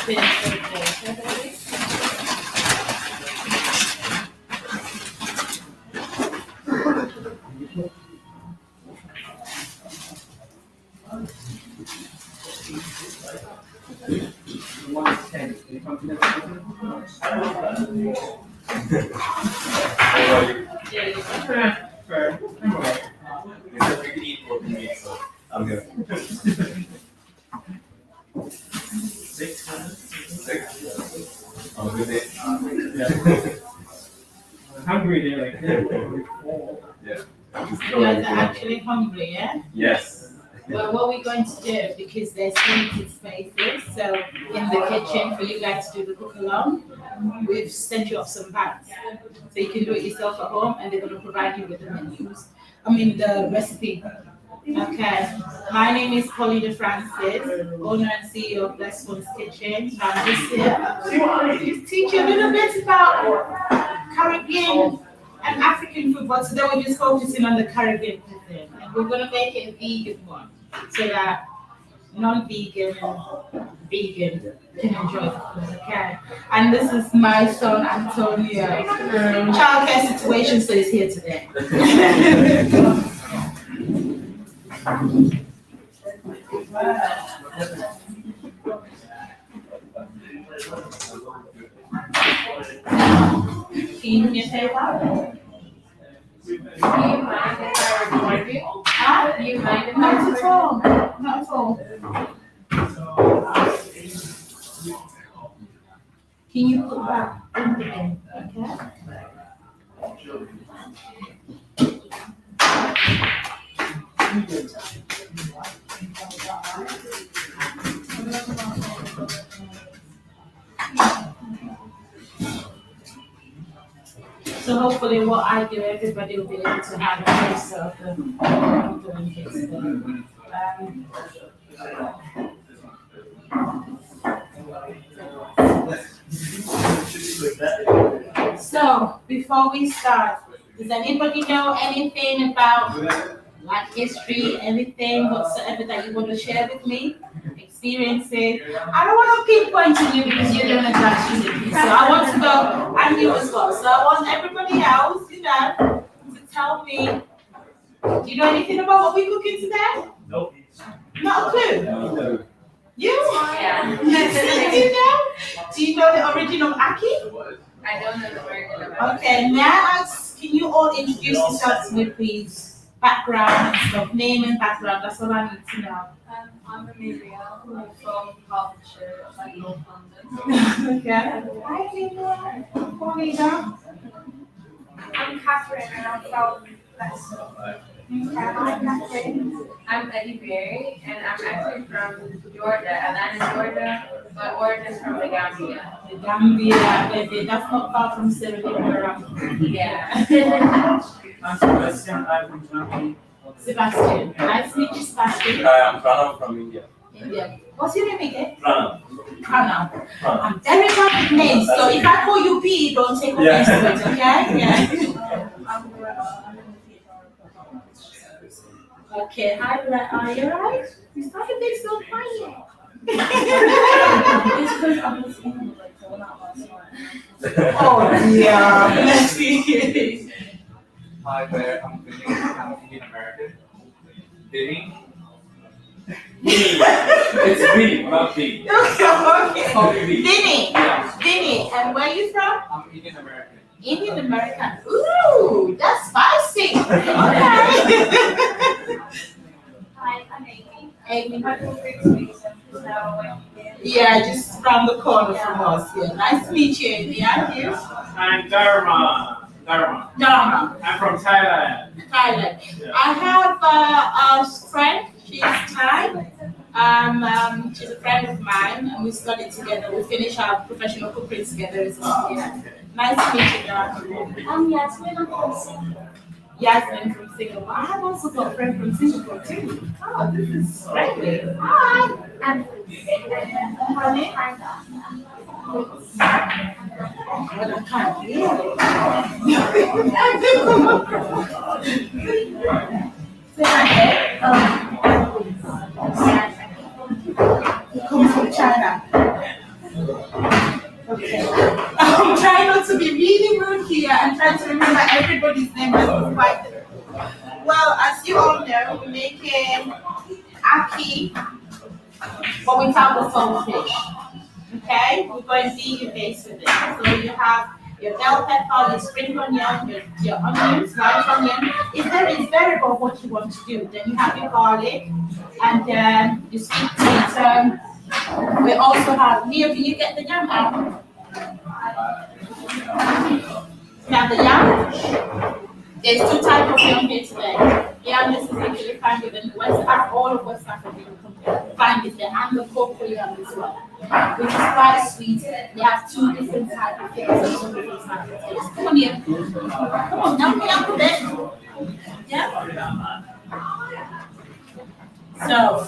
I'm good. 6. I'm good. Hungry, they're like, Yeah. You guys are actually hungry, yeah? Yes. Well, what we're going to do, because there's limited spaces, so in the kitchen for you guys to do the cook along, we've sent you off some bags. So you can do it yourself at home and they're going to provide you with the menus. The recipe. Okay. My name is Paulina Francis, owner and CEO of Blessone's Kitchen. I'm just here to teach you a little bit about Caribbean and African food, but today we're just focusing on the Caribbean cuisine. And we're going to make it a vegan one so that non-vegan and vegan can enjoy the food, okay? And this is my son Antonio. Childcare situation, so he's here today. Can you do me a favor? Do you mind if I record you? Do you mind if I Not record at all. Not at all. Can you put that in the bin, okay? So hopefully what I do, everybody will be able to have a taste of the doing this thing. So before we start, does anybody know anything about like history, anything whatsoever that you want to share with me? Experiences. I don't want to pinpoint to you because you're doing a class uniquely. So I want to go and you as well. So I want everybody else, to tell me, do you know anything about what we're cooking today? Nope. Not a clue. You? Yeah. Do you know? Do you know the origin of Aki? I don't know the word. Okay, may I ask, can you all introduce yourselves to me, please? Background and stuff, name and background, that's all I need to know. I'm Amelia. I'm from Hertfordshire, like North London. Okay. Hi, Paulina. I'm Catherine and I'm from Blessone. Hi, Catherine. I'm Eddie Berry and I'm actually from Georgia, Atlanta, Georgia, but originally from the Gambia. The Gambia, baby, that's not far from Sierra Leone. Yeah. I'm Sebastian, I'm from Germany. Sebastian. Nice to meet you, Sebastian. Hi, I'm Pranav from India. India. What's your name again? Pranav. Pranav. I'm very bad with names, so if I call you P, don't take offense to it, okay? Yeah. Okay, hi, are you alright? You started being so quiet. It's because I'm listening to like going out last night. Oh, yeah. Let's see. Hi there, I'm Vinny. I'm Indian American. Vinny? It's V, not V. Okay. Call me V. Vinny. Yeah. Vinny, and where are you from? I'm Indian American. Indian American. Ooh, that's spicy. Okay. Hi, I'm Amy. Amy. I'm from Brixton, so Yeah, just around the corner from us. Yeah, nice to meet you, Amy. And you? I'm Dharma. Dharma. I'm from Thailand. Thailand. Yeah. I have a friend. She's Thai. She's a friend of mine, and we studied together. We finished our professional cooking together as well. Yeah. Nice to meet you, Dharma. I'm Yasmin. I'm from Singapore. Yasmin from Singapore. I have also got a friend from Singapore too. Oh, this is great. Hi. I'm from Honey. But I can't hear it. Say hi. You come from China. Okay. I'm trying not to be really rude here and trying to remember everybody's name. That's quite difficult. Well, as you all know, we're making ackee, but without the saltfish. Okay, we're going vegan based with it. So you have your bell pepper, your spring onion, your onions, white onion. It's variable what you want to do. Then you have your garlic and your sweet potato. We also have Leo, can you get the yam out? Now the yam, there's two types of yam here today. Yam is usually found within the West Africa, all of West Africa, you can find it there, and the cocoa yam as well, which is quite sweet. They have two different types of things and two different types of things. Come on here. Come on, now me up a bit. Yeah? So,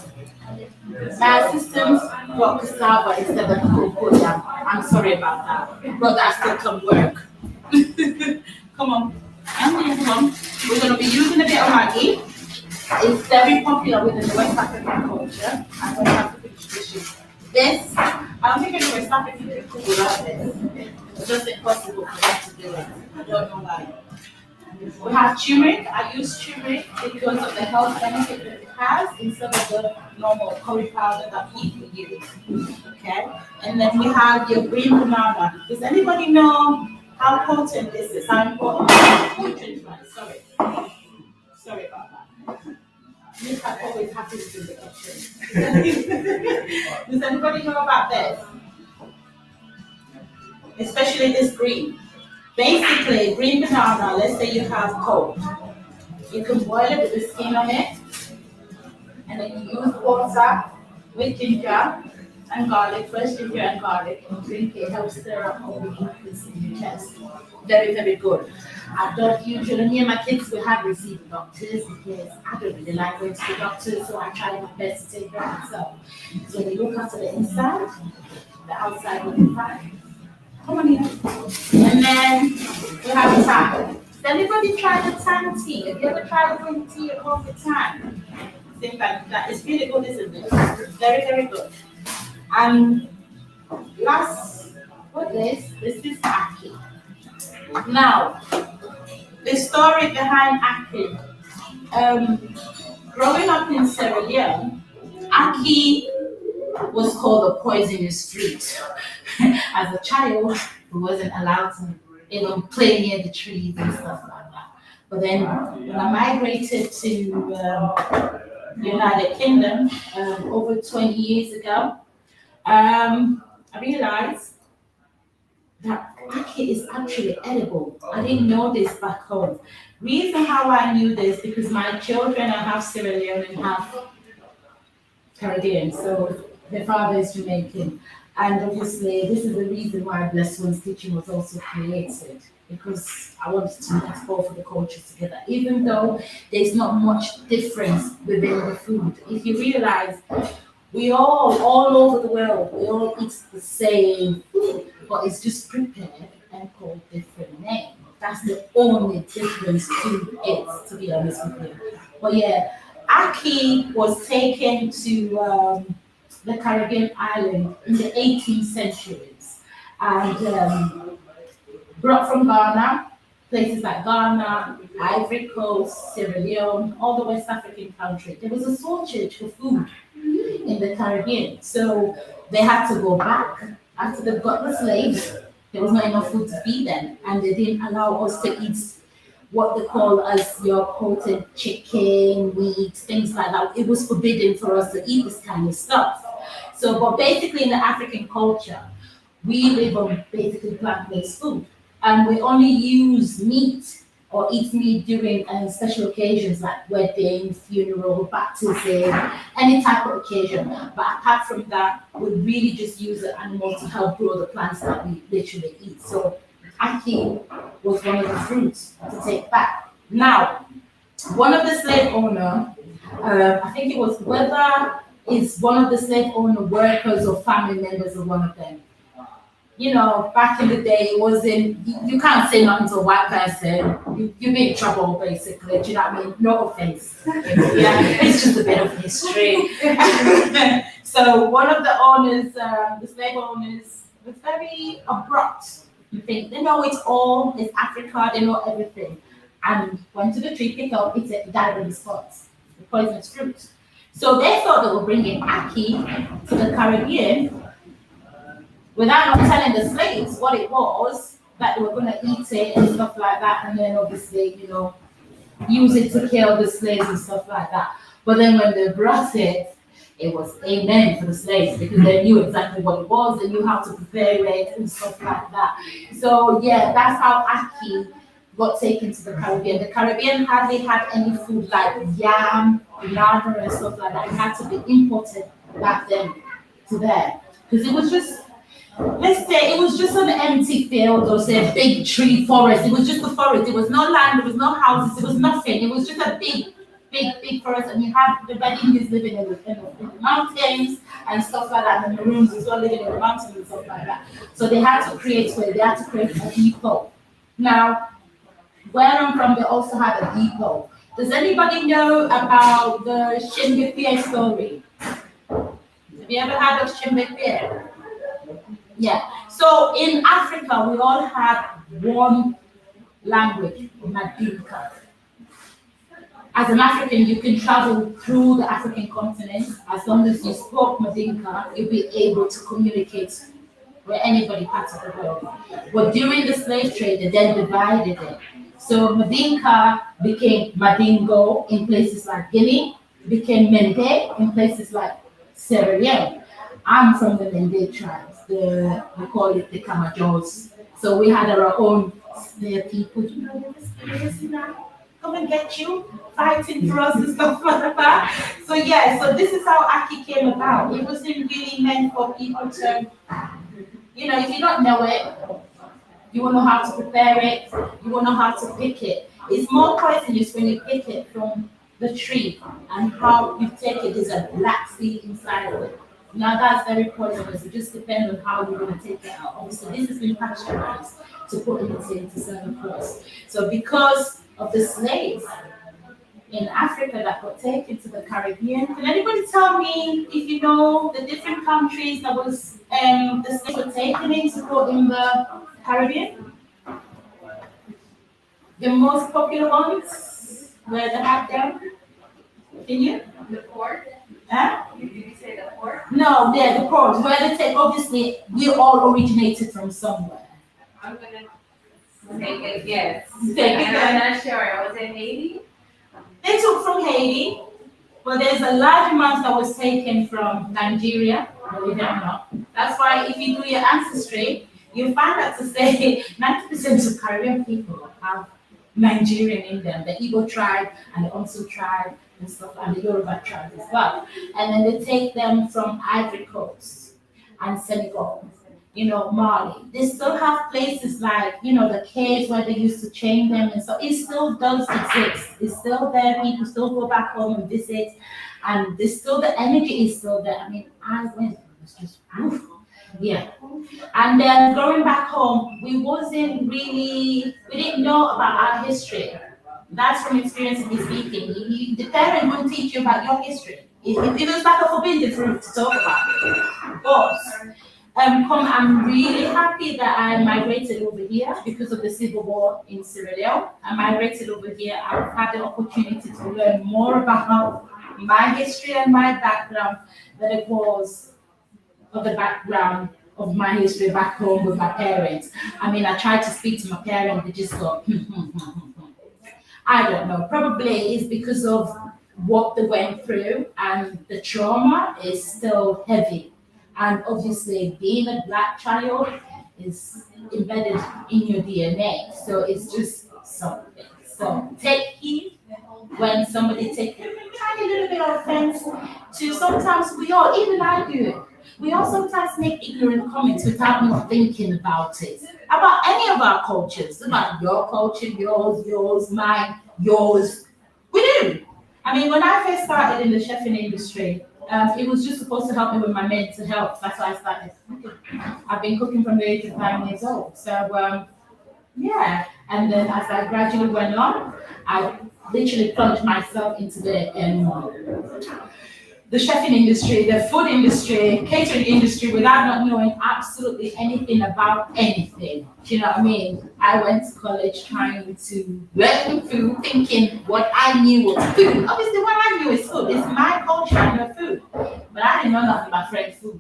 my assistants got cassava instead of cocoa yam. I'm sorry about that, but that still can work. Come on. Come on. We're going to be using a bit of Maggi. It's very popular within the West African culture and West African tradition. This, I don't think any West African people will like this. It's just impossible for them to do it. I don't know why. We have turmeric. I use turmeric because of the health benefit that it has instead of the normal curry powder that people use. Okay? And then we have your green banana. Does anybody know how potent this is? How important? Potent, right? Sorry about that. This always happens in the kitchen. Does anybody know about this? Especially this green. Basically, green banana, let's say you have cold. You can boil it with the skin on it, and then you use water with ginger and garlic, fresh ginger and garlic, and drink it. Helps stir up all the mucus in your chest. Very, very good. I don't usually, me and my kids will have received doctors because I don't really like going to the doctor, so I try my best to take care of myself. So they look after the inside, the outside will be fine. Come on here. And then we have thyme. Does anybody try the thyme tea? Have you ever tried green tea or coffee thyme? Things like that. It's really good, isn't it? Very, very good. And last with this is ackee. Now, the story behind ackee. Growing up in Sierra Leone, ackee was called a poisonous fruit. As a child, we wasn't allowed to play near the trees and stuff like that. But then when I migrated to the United Kingdom over 20 years ago, I realized that ackee is actually edible. I didn't know this back home. Reason how I knew this because my children are half Sierra Leone and half Caribbean, so their father is Jamaican. And obviously, this is the reason why Blessone's kitchen was also created, because I wanted to mix both of the cultures together, even though there's not much difference within the food. If you realize, we all over the world, we all eat the same food, but it's just prepared and called different names. That's the only difference to it, to be honest with you. But yeah, ackee was taken to the Caribbean island in the 18th centuries and brought from Ghana, places like Ghana, Ivory Coast, Sierra Leone, all the West African countries. There was a shortage of food in the Caribbean, so they had to go back after they got the slaves. There was not enough food to feed them, and they didn't allow us to eat what they call as your coated chicken, wheat, things like that. It was forbidden for us to eat this kind of stuff. So, but basically in the African culture, we live on basically plant-based food. And we only use meat or eat meat during special occasions like wedding, funeral, baptism, any type of occasion. But apart from that, we really just use the animal to help grow the plants that we literally eat. So ackee was one of the fruits to take back. Now, one of the slave owner, I think it was whether is one of the slave owner workers or family members of one of them. you know, back in the day, it wasn't, you can't say nothing to a white person. You be in trouble, basically. Do you know what I mean? No offense. Yeah, it's just a bit of history. So one of the owners, the slave owners, was very abrupt. You think they know it all, it's Africa, they know everything. And went to the tree, picked up, it died on the spot, the poisonous fruit. So they thought they were bringing ackee to the Caribbean without not telling the slaves what it was, that they were going to eat it and stuff like that, and then obviously, you know, use it to kill the slaves and stuff like that. But then when they brought it, it was amen for the slaves because they knew exactly what it was, they knew how to prepare it and stuff like that. So yeah, that's how ackee got taken to the Caribbean. The Caribbean hardly had any food like yam, banana, and stuff like that. It had to be imported back then to there because it was just, let's say, it was just an empty field or say a big tree forest. It was just a forest. There was no land, there was no houses, there was nothing. It was just a big forest, and you had the Bedouins living in the mountains and stuff like that, and the Maroons as well living in the mountains and stuff like that. So they had to create a depot. Now, where I'm from, they also had a depot. Does anybody know about the Shimbipir story? Have you ever heard of Shimbipir? Yeah. So in Africa, we all had one language, Madinka. As an African, you can travel through the African continent. As long as you spoke Madinka, you'll be able to communicate with anybody part of the world. But during the slave trade, they then divided it. So Madinka became Madingo in places like Guinea, became Mende in places like Sierra Leone. I'm from the Mende tribes. We call it the Kamajos. So we had our own slave people, you know, they were slaves now. Come and get you, fighting for us and stuff like that. So yeah, so this is how ackee came about. It wasn't really meant for people to, you know, if you don't know it, you won't know how to prepare it, you won't know how to pick it. It's more poisonous when you pick it from the tree, and how you take it is a black seed inside of it. Now that's very poisonous. It just depends on how you're going to take it out. Obviously, this has been pasteurized to put it into certain crops. So because of the slaves in Africa that got taken to the Caribbean, can anybody tell me if you know the different countries that was the slaves were taken into put in the Caribbean? The most popular ones where they had them? Can you? The port? Huh? Did you say the port? No, they're the ports. Where they take, obviously, we all originated from somewhere. I'm gonna take a guess. Take a And guess. I'm not sure. Was it Haiti? They took from Haiti, but there's a large amount that was taken from Nigeria, believe it or not. That's why if you do your ancestry, you find out to say 90% of Caribbean people have Nigerian in them, the Igbo tribe and the Onsu tribe and stuff, and the Yoruba tribe as well. And then they take them from Ivory Coast and Senegal, you know, Mali. They still have places like, you know, the caves where they used to chain them, and so it still does exist. It's still there. People still go back home and visit, and there's still, the energy is still there. I mean, I went, it was just woof. Yeah. And then going back home, we didn't know about our history. That's from experience in speaking. The parent won't teach you about your history. It was like a forbidden fruit to talk about it. But I'm really happy that I migrated over here because of the civil war in Sierra Leone. I migrated over here. I've had the opportunity to learn more about my history and my background than it was of the background of my history back home with my parents. I mean, I tried to speak to my parents, they just go, I don't know. Probably it's because of what they went through, and the trauma is still heavy. And obviously, being a Black child is embedded in your DNA. So it's just something. So take heed when somebody takes a tiny little bit of offense to, sometimes we all, even I do it. We all sometimes make ignorant comments without not thinking about it. About any of our cultures, about your culture, yours, mine, yours. We do. I mean, when I first started in the chefing industry, it was just supposed to help me with my mental health. That's why I started. I've been cooking from the age of 5 years old. So, yeah. And then as I gradually went on, I literally plunged myself into the chefing industry, the food industry, catering industry without not knowing absolutely anything about anything. Do you know what I mean? I went to college trying to learn food, thinking what I knew was food. Obviously, what I knew is food. It's my culture, I know food. But I didn't know nothing about French food.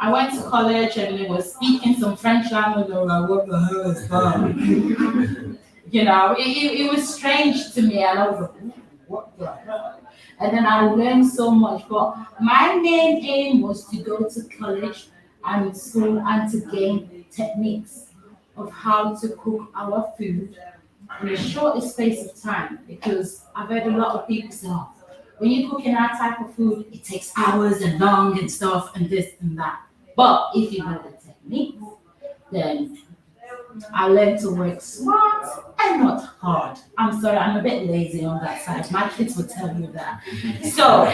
I went to college and they were speaking some French language. I was like, what the hell is that? You know, it was strange to me. And I was like, what the hell? And then I learned so much. But my main aim was to go to college and school and to gain techniques of how to cook our food in the shortest space of time. Because I've heard a lot of people say, oh, when you're cooking our type of food, it takes hours and long and stuff and this and that. But if you know the techniques, then I learned to work smart and not hard. I'm sorry, I'm a bit lazy on that side. My kids will tell you that. So,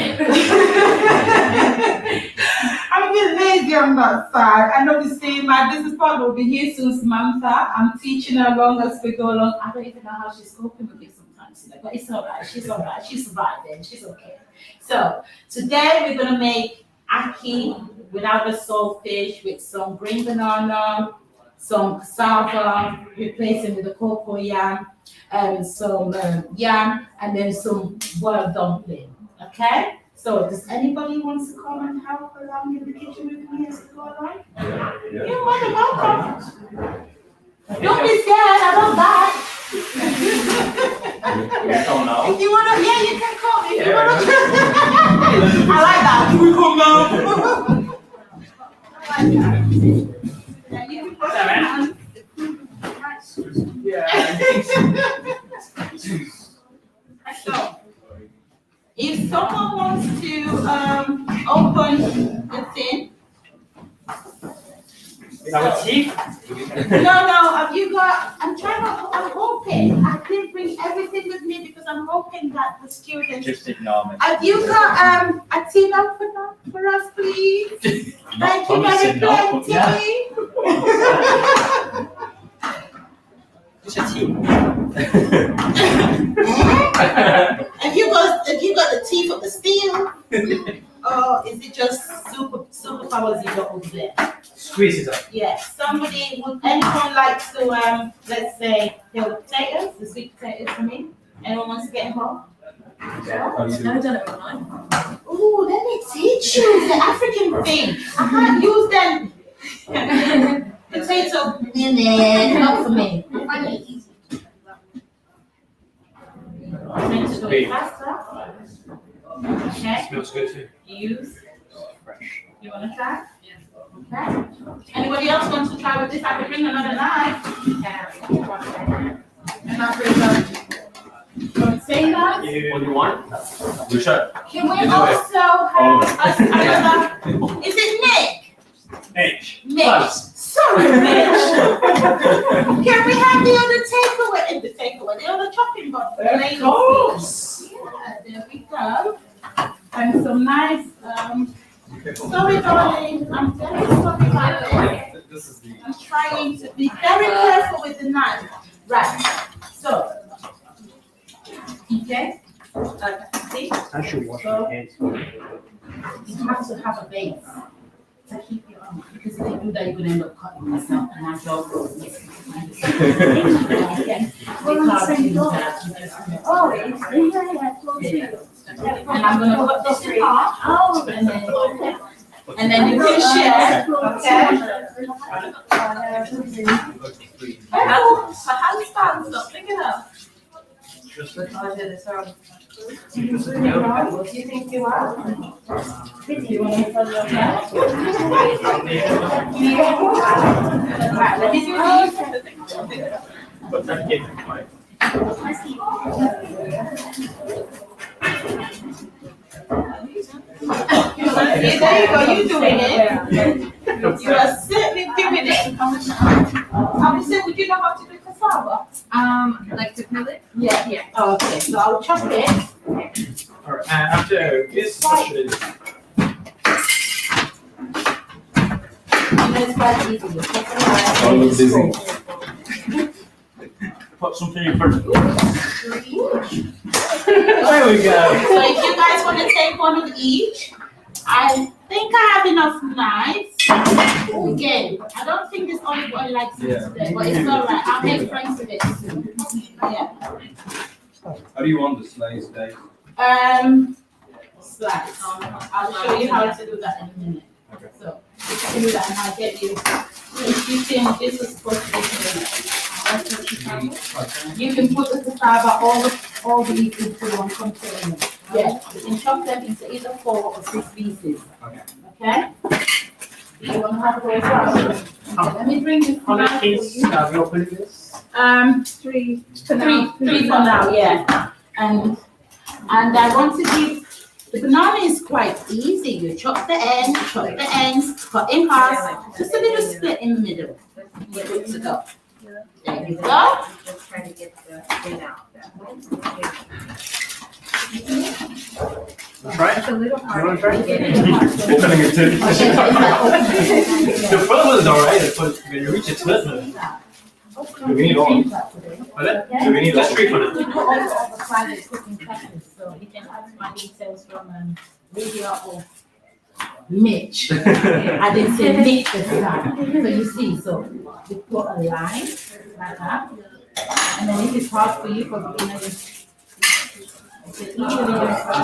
I'm a bit lazy on that side. And obviously, my business partner will be here soon, Samantha. I'm teaching her along as we go along. I don't even know how she's coping with it sometimes, you know, but it's all right. She's all right. She's surviving. She's okay. So, today we're going to make ackee without the saltfish with some green banana, some cassava, replacing with the cocoa yam, some yam, and then some boiled dumpling. Okay? So, does anybody want to come and help along in the kitchen with me as we go along? Yeah. You're more than welcome. Don't be scared, I don't bite. You come now. If you wanna, yeah, you can come. If you wanna, I like that. Can we come now? I like that. Yeah, you can come. So, if someone wants to open the thing. Our teeth? No, have you got, I'm hoping, I didn't bring everything with me because I'm hoping that the students. Just ignore me. Have you got a tea bag for us, please? Thank you very much. Just a tea. Have you got the tea for the steel? Or is it just superpowers you got over there? Squeeze it up. Yes. Somebody, would anyone like to, let's say, peel the potatoes, the sweet potatoes for me? Anyone wants to get involved? I've never done it with mine. Ooh, let me teach you the African thing. I can't use them. Potato minute, not for me. I find it easy. I'm meant to do it faster. Okay. Smells good too. Use. You want to try? Okay. Anybody else want to try with this? I can bring another knife. And I'll bring container. What do you want? You should. Can we also have another? Is it Nick? H. Nick. Sorry, Mitch. Can we have the other takeaway, the other chopping board for the ladies? Of course. Yeah, there we go. And some nice, sorry, darling, I'm very sorry about this. I'm trying to be very careful with the knife. Right, so, okay, see? I should wash So, my hands. you have to have a base to keep your arm, because if you do that, you're going to end up cutting yourself, and my job goes missing. And I'm going to put this in half, and then you can share, okay? So how do you start? Stop thinking of. What do you think you are? You want me to put your hair? Right, let me do these. But that came from mine. There you go, you doing it. You are certainly doing it. Obviously, would you know how to do cassava? Like to peel it? Yeah. Oh, okay, so I'll chop it. Alright, after this, it's quite easy. All look busy. Put something in front of you. There we go. So if you guys want to take one of each, I think I have enough knives. Again, I don't think this olive oil likes it today, but it's all right. I'll make friends with it soon. Yeah. How do you want the slice, guys? Slice. I'll show you how to do that in a minute. Okay. So if you can do that, and I'll get you. If you think this is supposed to be you can put the cassava, all these into one container. Yeah, you can chop them into either 4 or 6 pieces. Okay. Okay? You want to have those out? Let me bring this How out many for pieces you. have you opened this? 3 for now, yeah. And I want to give the banana is quite easy. You chop the ends, cut in half, just a little split in the middle. You're good to go. There you go. Just trying to get the thing out. Try it. It's a little You wanna hard try to it? get it. Opening it too. The first one's alright, but when you reach the third one. Do we need all? Do we need all? Let's try for You it. do also offer private cooking classes, so you can add my details from Lydia or Mitch. I didn't say Mitch this time. So you see, so we put a line like that. And then if it's hard for you, for beginners, This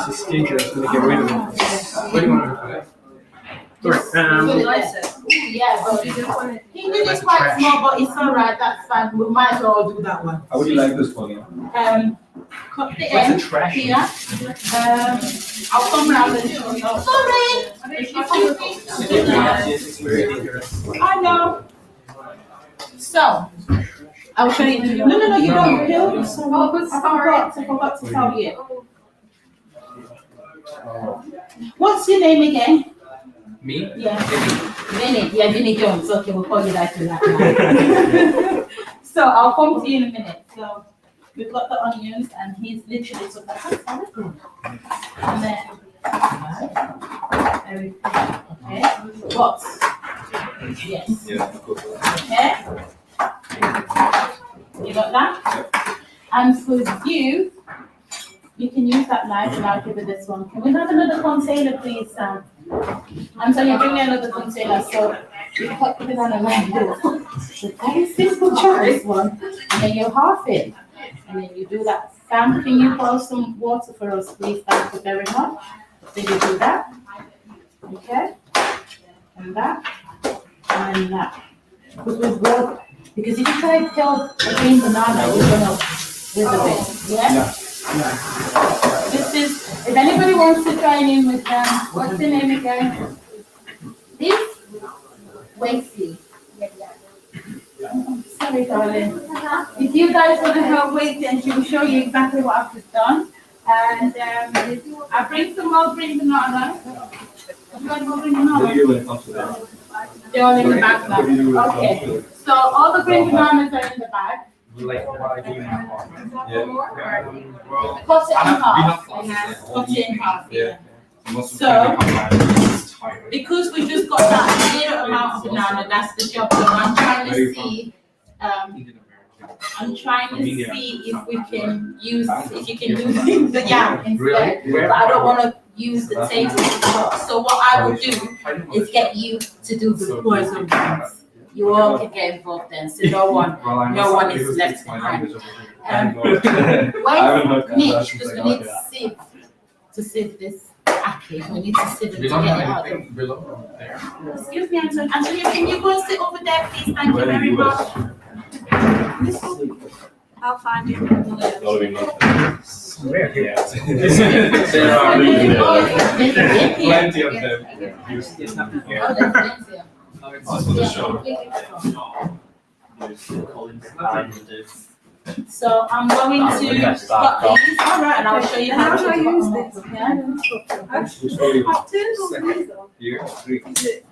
is stinky, I'm gonna get rid of it. What do you want to do? Right, yeah, but he did it quite small, but it's all right. That's fine. We might as well do that one. How would you like this, Paulina? Cut the What's the end trash? here. I'll come round and sorry. It's very dangerous. I know. So, I'll show you. No, you don't. No, sorry. I forgot to tell you. What's your name again? Me? Yeah. Vinny. Yeah, Vinny Jones. Okay, we'll call you that for that now. So, I'll come to you in a minute. So, we've got the onions, and he's literally took that. And then, everything. Okay. What? Yes. Yeah, cool. Okay. You got that? And for you, you can use that knife and I'll give you this one. Can we have another container, please, Sam? Antonio, bring me another container. So you cut the banana like this. It's a very simple job, this one. And then you half it. And then you do that. Sam, can you pour some water for us, please? Thank you very much. So you do that. Okay. And that. And that. Because if you try to kill a green banana, you're gonna wither it. Yeah? This is, if anybody wants to join in with them, what's the name again? This? Wasty. Sorry, darling. If you guys want to help Wasty, and she will show you exactly what I've just done. And I bring some more green banana. What do you do when it comes to that? They're all in the bag now. What do you do when it comes Okay. to it? So all the green bananas are in the bag. Like what I do now. Yeah. Well, Cut it I in have half. enough classes. Cut it in half. Yeah. Most of the So- time I come back, it's tired. Because we just got that little amount of banana, that's the job done. I'm trying to see, Indian American. I'm trying to India. see if we can use, if you can use the yam instead. Really? But I don't want to use the taste. So what I will do is get you to do the poison ones. You all can get involved then, so no one is left behind. Wait, Nick, because we need to sieve this. Okay, we need to sieve it to get it out. Below there. Excuse me, Antonio. Antonio, can you go and sit over there, please? Thank you very much. I'll find you. Where? Yeah. There are Plenty of them. Oh, there's plenty of- It's for the show. So I'm going to cut these, all right, and I'll show you how How to do I cut use them this? up, okay? I've turned all these on. Here, 3. Is it,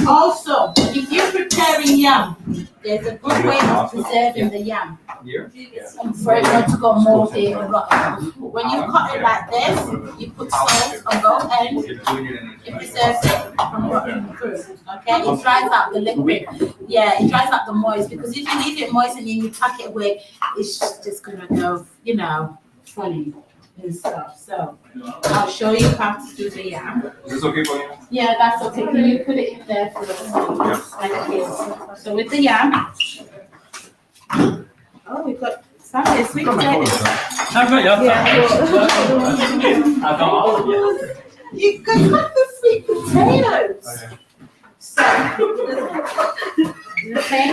Also, if you're preparing yam, There's a good way of preserving the yam. Here? For it not to go moldy and rotten. When you cut it like this, you put salt on both ends. It preserves it from rotting through. Okay, it dries out the liquid. Yeah, it dries out the moist, because if you leave it moist and then you pack it away, it's just gonna go, you know, funny and stuff. So I'll show you how to do the yam. Is this okay for you? Yeah, that's okay. Can you put it in there for us? Like this. So with the yam. Oh, we've got Sunday sweet potatoes. I've got your Yeah. I've got all of you. You could have the sweet potatoes. Okay. So, okay.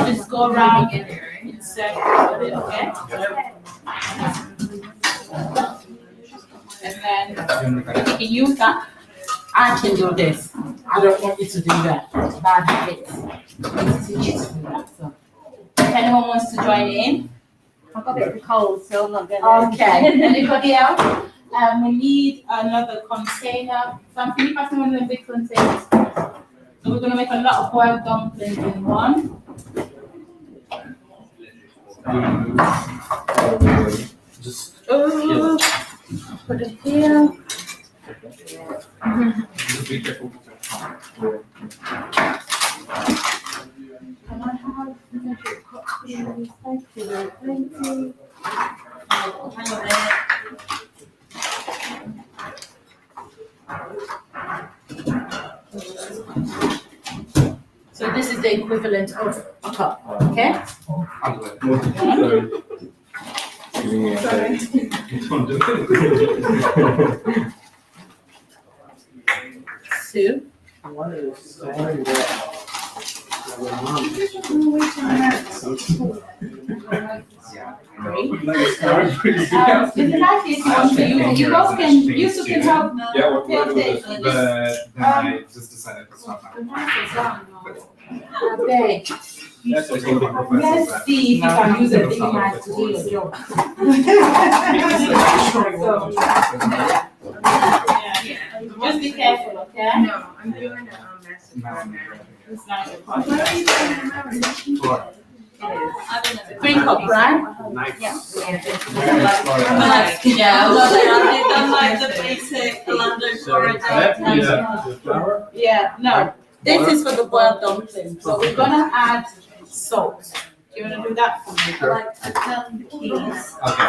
Just go around in circles with it, okay? And then you can use that. I can do this. I don't want you to do that. Bad habits. I teach you to do that. So, if anyone wants to join in. I've got a bit of a cold, so I'm not gonna. Okay. Anybody else? We need another container. Sam, can you pass me one of the big containers? So we're gonna make a lot of boiled dumplings in one. Just Put it here. be careful. Can I have cocktails? Thank you. Thank you. Hang on a minute. So this is the equivalent of a cup, okay? I'll do it. Don't do it. Two. Three. Is it actually if you want to, you both can, you two can help. Yeah, what Help do we it. do? But then I just decided it's not now. Okay. That's the thing. Let's see if you can use a big knife to do your job. Just be careful, okay? No, I'm doing a master. It's not your problem. 3 cups, right? Nice. Yeah. They've done like the basic London porridge. The flour? Yeah, no. This is for the boiled dumplings. So we're gonna add salt. Do you wanna do that for me? Like I tell them the keys. Okay.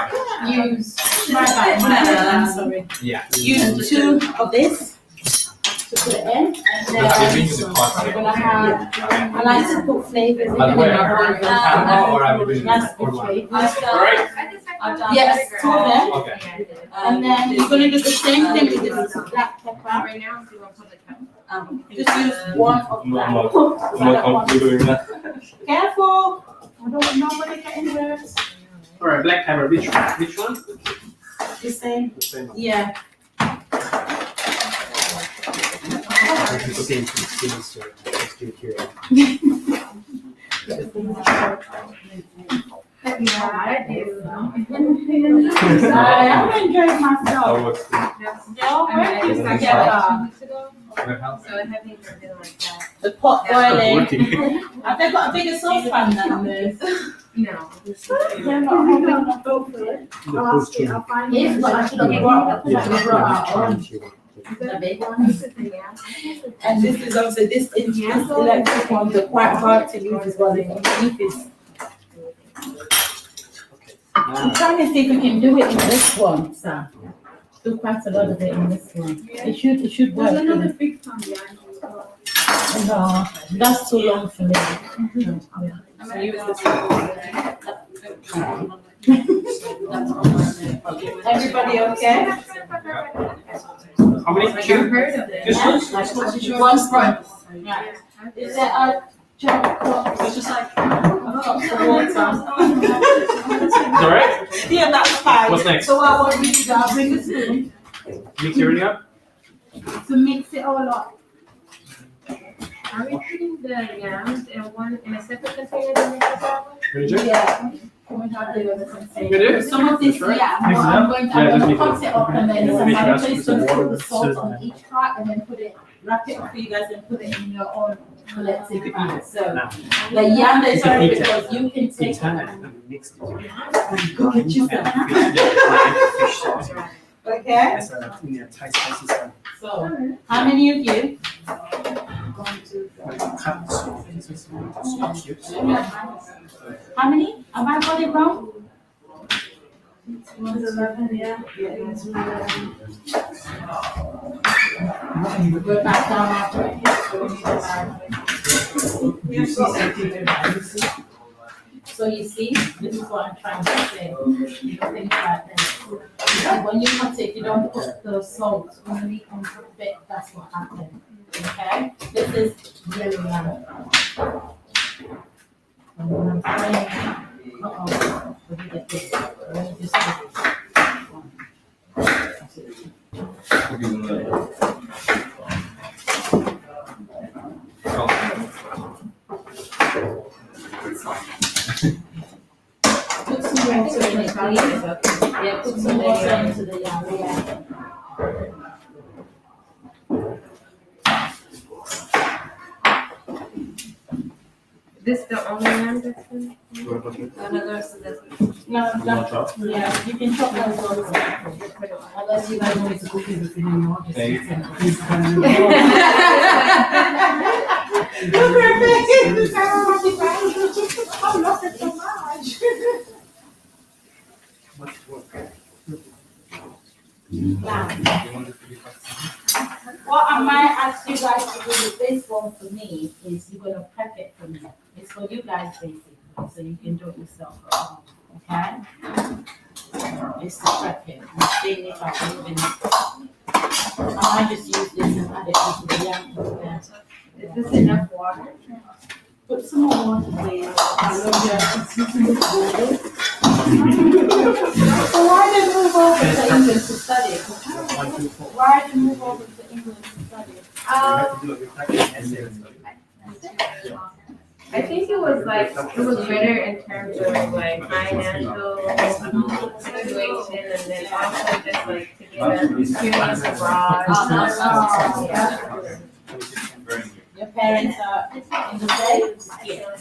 Use, sorry. Yeah. Use 2 of this to put it in. And I've been then using the pot. we're gonna have, I like to put flavors in. By the way, it. Panama or I've been That's or good one? flavors. Alright. I've done Yes, 2 of them. Okay. And then you're gonna do the same thing with the black pepper. Right now, do you want public health? Just use 1 of No, black. I'm not comfortable doing that. Careful. I don't want nobody getting hurt. Alright, black pepper, which one? Which one? The same. The same one. Yeah. It's the same thing, so let's do it here. I do. I am enjoying myself. Oh, what's the- Y'all working together. what else? So heavy for doing like that. The pot boiling. Working. Have they got a bigger saucepan than this? No. Yeah, but hold on, I'll go for it. I'll ask you, I'll find it. Yes, but I should have brought our own. The big one. And this is also this electric ones are quite hard to use as well. If it's I'm trying to see if we can do it in this one, Sam. Do quite a lot of it in this one. It should work. There's another big pan behind you as well. No, that's too long for me. So use this one. Everybody okay? How many? I've Two? heard of it. Just one? One spoon. Right. Is there a chocolate? It's just like. Water. Alright? Yeah, that's fine. What's next? So what I want you to do, I'll bring the spoon Mix everything up? to mix it all up. Are we putting the yams in a separate container than the other? Yeah. Can we have the other We container? do? Some of this, That's right. yeah, Mix it up? I'm going Yeah, to just mix it cut it up and then Yeah, somebody mix it up place with some some water put the salt that's on each part and then put it, wrap it up for you guys and put it in your own collective bag. So the yam is sorry because you can take it and go get yourself. Okay? So, how many of you? How many? Have I got it wrong? It's 11, yeah. Go back down after it. So you see, this is what I'm trying to say. Things like this. And when you cut it, you don't put the salt underneath on top of it. That's what happened. Okay? This is yellow yam. And when I'm frying, let me get this. Let me just put Put some water in it, please. Yeah, put some water into the yam, yeah. This the only yam that's in? No, that, yeah, you can chop those ones. Unless you guys want to cook everything in your just Thank I'm not so much. What I might ask you guys to do with this one for me is you're gonna prep it for me. It's for you guys basically, so you can do it yourself at home, okay? It's to prep it and seeing if I can even. I might just use this and add it into the yam. Is this enough water? Put some more water, please. I love your. So why did you move over to England to study? Why did you move over to England to study? I think it was better in terms of like financial situation and then also just like to get an experience abroad. Yeah. Your parents are in the States? Yeah.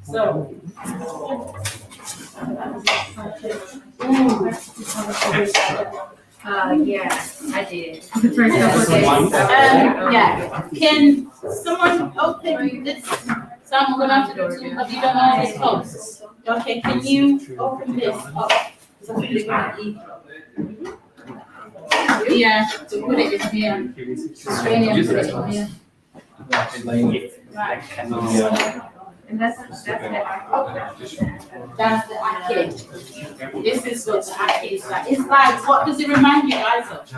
So. Yeah, I did. The first couple of days. Yeah, can someone open this? So I'm gonna have to do two, have you done all this close? Okay, can you open this up? So we're gonna eat. Yeah, to put it in here. Strain it and put it in here. Right. And that's the That's the arcade. This is what the arcade is like. It's like, what does it remind you guys of?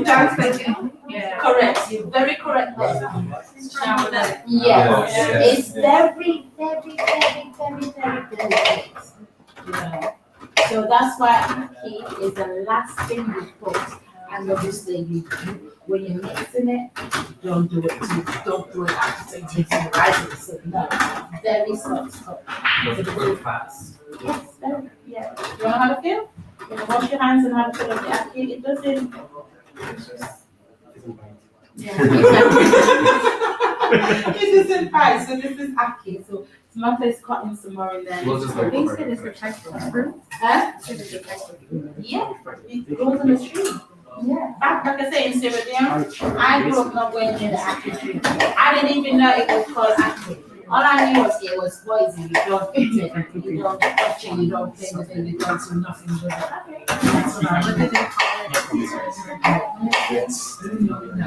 That's like, yeah. Correct, you're very correct there. Yeah. Yes, it's very, very, very, very, very, very good. You know, so that's why arcade is the last thing you put, and obviously when you're mixing it, don't do it after it takes the rice. So no, very soft stuff. Very fast. Yes, yeah. You know how to feel? You know, wash your hands and have a feel of the arcade. It doesn't. Yeah. This isn't pie, so this is arcade. So Samantha is cutting some more in there. We'll just I think it is the type of fruit. Huh? Yeah, it grows on the tree. Yeah, like I say in Sierra Leone, I grew up not going near the apple tree. I didn't even know it was called apple. All I knew was it was poison. You don't eat it, you don't touch it, you don't play with it, you don't do nothing with it. That's what I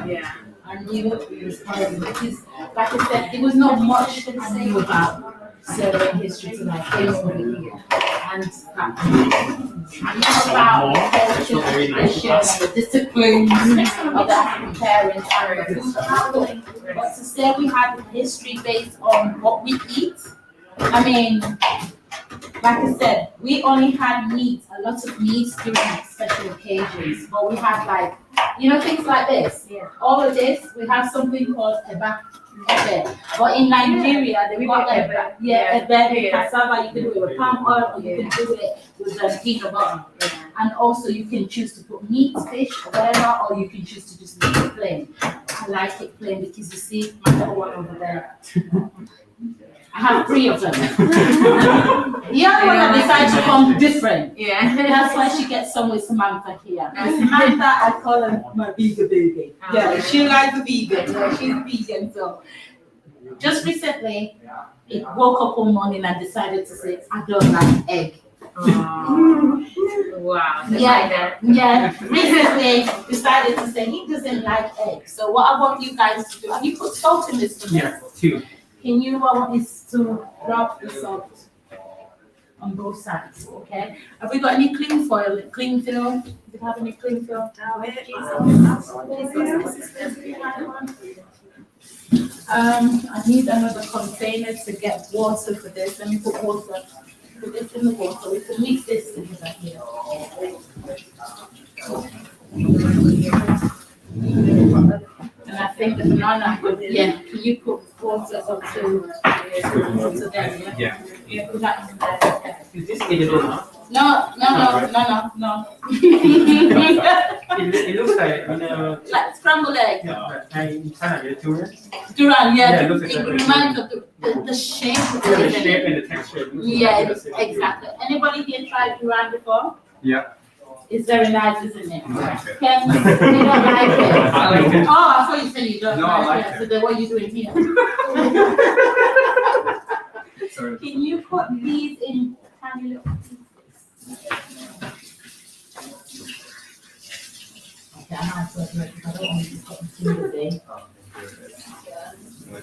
Yeah. I knew it was poison because, like I said, there was not much I knew about Serbian history till I came over here. And I knew about the culture, the tradition, and the disciplines of the African parents and the food traveling. But to say we have a history based on what we eat, I mean, like I said, we only had meat, a lot of meat during special occasions, but we had like you know, things like this. Yeah. All of this, we have something called eba. But in Nigeria, they've got eba. Yeah, eba with cassava. You can do it with palm oil, or you can do it with peanut butter. And also, you can choose to put meat, fish, whatever, or you can choose to just make it plain. I like it plain because you see my little one over there. I have 3 of them. The other one that decides to come different. Yeah. That's why she gets some with Samantha here. Samantha, I call her my vegan baby. Yeah, she likes the vegan. Yeah, she's vegan. So just recently, it woke up one morning and decided to say, I don't like egg. Wow. Yeah. Recently decided to say he doesn't like egg. So what I want you guys to do, have you put salt in this for me? Yeah, 2. Can you, I want is to rub the salt on both sides, okay? Have we got any cling foil, cling film? Do you have any cling film? I need another container to get water for this. Let me put water. Put this in the water. We can mix this together here. And I think the banana could, yeah, can you put water up to them? Yeah. Yeah, put that in there. Okay. Is this edible now? No. It looks like, you know, Like scrambled egg. kind of durian. Duran, Yeah, yeah, it looks it exactly reminds of the shape of Yeah, the it. shape and the texture. Yeah, exactly. Anybody here tried Duran before? Yeah. It's very nice, isn't it? Okay. Ken, you don't like it? I like it. Oh, I thought you said you don't No, I like like it. So then what are you doing here? Sorry. Can you put these in tiny little pieces? Okay, I might as well do it because I don't want you to put them through the thing.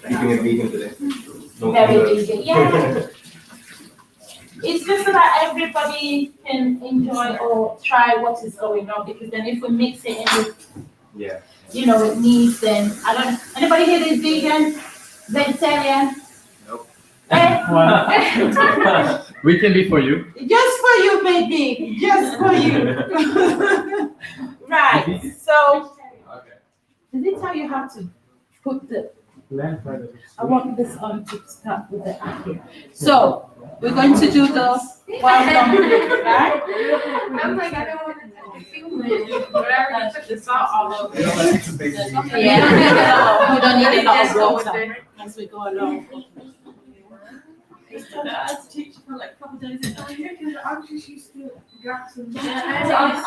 Eating a vegan today. No Very food. vegan, yeah. It's just so that everybody can enjoy or try what is going on, because then if we mix it in with, Yeah. you know, with meat, then I don't know. Anybody here is vegan? Vegetarian? Nope. Eh? We can be for you. Just for you, baby. Just for you. Right. So, Okay. does it tell you how to put the? I want this on to start with the here. So, we're going to do the welcome, right? I'm like, I don't want to film it. Whatever, you put the salt all over. You know, like, it's a big deal. Yeah. We don't need a lot Just of go with water it. as we go along. As a teacher for like a couple of days, because I'm just used to gaps and. Yeah,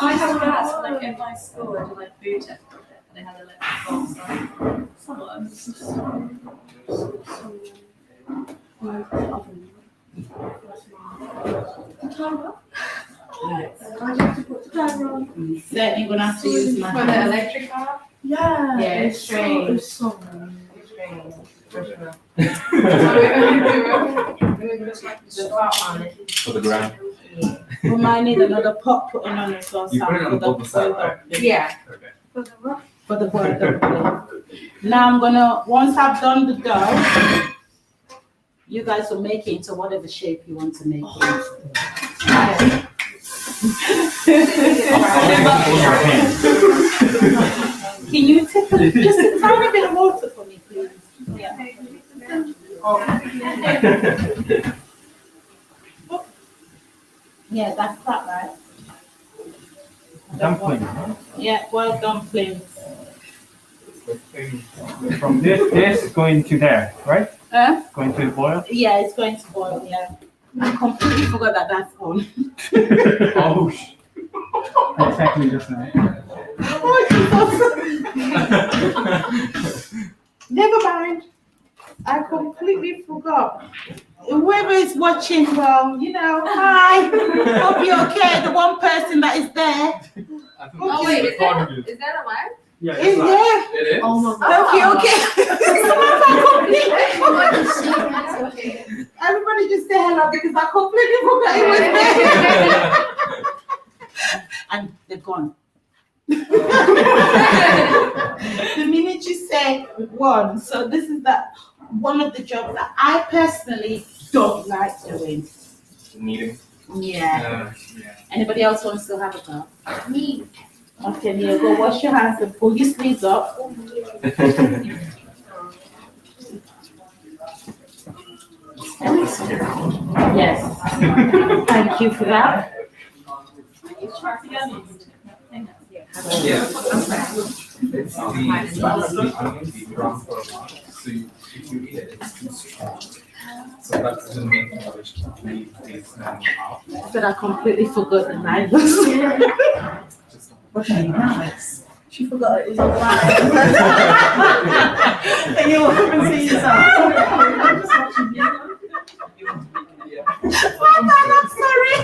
I have that, so like in my school, I did like food tech for it, and they had a lecture so somewhat. Certainly gonna have to use my For the hands. electric off? Yeah. Yeah, it's strange. It's so Strange. For sure. We're gonna slap the salt on it. For the ground. We might need another pot putting on it also. You put it on both sides, right? Yeah. Okay. For the boiled dumpling. Now I'm gonna, once I've done the dough, you guys will make it into whatever shape you want to make it. Can you tip it, just a tiny bit of water for me, please? Yeah. Yeah, that's that, right? Dumpling. Yeah, boiled dumplings. From this going to there, right? Huh? Going to boil. Yeah, it's going to boil, yeah. I completely forgot that that's on. Oh, exactly just now. Never mind. I completely forgot. Whoever is watching, well, you know, hi. Hope you're okay. The one person that is there. Oh, wait, is that alive? Yeah, Is there. It is? Hope you're okay. Everybody just say hello because I completely forgot it was there. And they're gone. The minute you say one, so this is one of the jobs that I personally don't like doing. Kneading. Yeah. Yeah. Anybody else wants to have a go? Me. Okay, Neil, go wash your hands and pull your sleeves up. Yes. Thank you for that. Yeah. It's the brown for a while. So if you eat it, it's too strong. So that's the main knowledge to leave this out. But I completely forgot the knives. She forgot it was all right. And you won't even see yourself. I'm just watching you. Oh God, I'm sorry.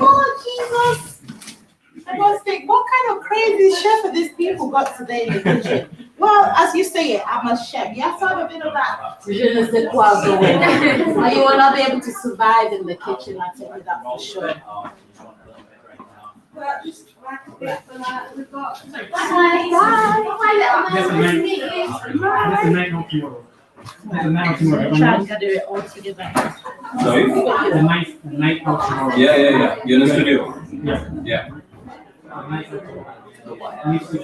Oh Jesus. I must think, what kind of crazy chef are these people got today in the kitchen? Well, as you say it, I'm a chef. You have to have a bit of that. Je ne sais quoi going on. Or you will not be able to survive in the kitchen, I tell you that for sure. But just like a bit for that, we've got. That's a night off tomorrow. That's a night off tomorrow. Try to do it all together. Sorry? The night off tomorrow. Yeah. You're in the studio. Yeah. You see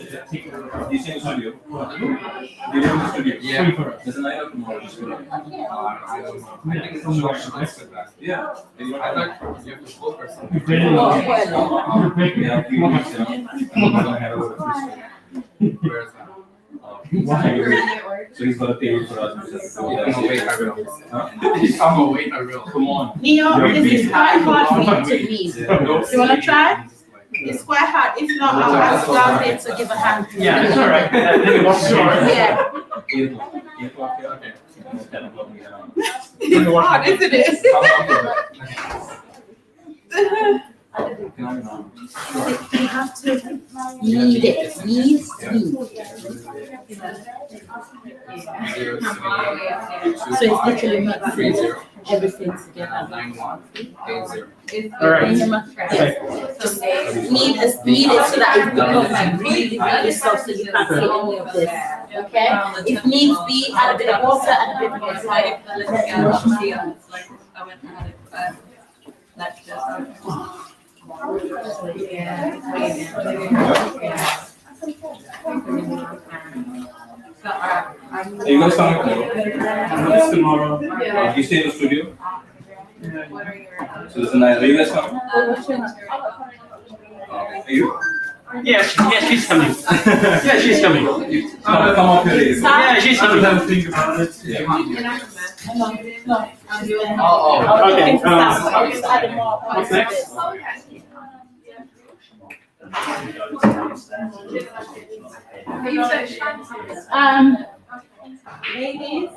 in the studio? You're in the studio? Yeah. There's a night out tomorrow. Just go. I don't know. I think it's a short semester class. Yeah. I thought you have to book or something. Yeah, a few weeks, Where's that? So he's got to pay for us. I'm gonna wait, I will. Come on. Neo, this is quite hard for you to leave. You want to try? It's quite hard. If not, I'll ask Claudia to give a hand. Yeah, it's all right. Yeah. 8 o'clock. 8 o'clock, yeah, okay. 10 o'clock, we get on. It's hard, isn't it? Can I know? You have to knead it. Knead. So it's literally mixing everything together. 9180. All right. Just knead it so that it becomes like really, really soft so you can't see any of this. Okay? If needs be, add a bit of water and a bit more salt. Are you guys coming tomorrow? Tomorrow. You stay in the studio? Yeah. So there's a night. Are you guys coming? Are you? Yeah, she's coming. Yeah, she's coming. Come up here. Yeah, she's coming. Have a think about it. Yeah. Okay. I'll just add more. What's next? Ladies.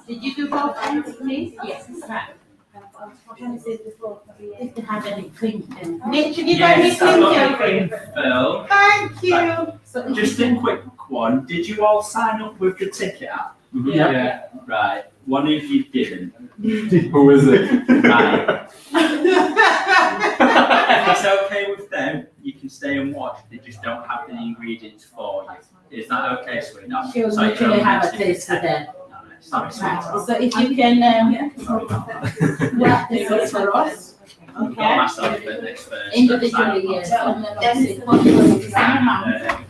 Did you do both ends, please? Yes. Right. If they have any cream. Nick, should you got any cream? Phil, Thank you. So just a quick one. Did you all sign up with the ticket app? Yeah. Right. One of you didn't. Who is it? Right. If it's okay with them, you can stay and watch. They just don't have the ingredients for you. Is that okay, sweetheart? she'll So you literally don't have a to taste for them. Sorry, Right. sweetheart. So if you can, wrap this up for us, Got okay? myself a bit next first. Individually, yes, and then obviously put it in the same amount,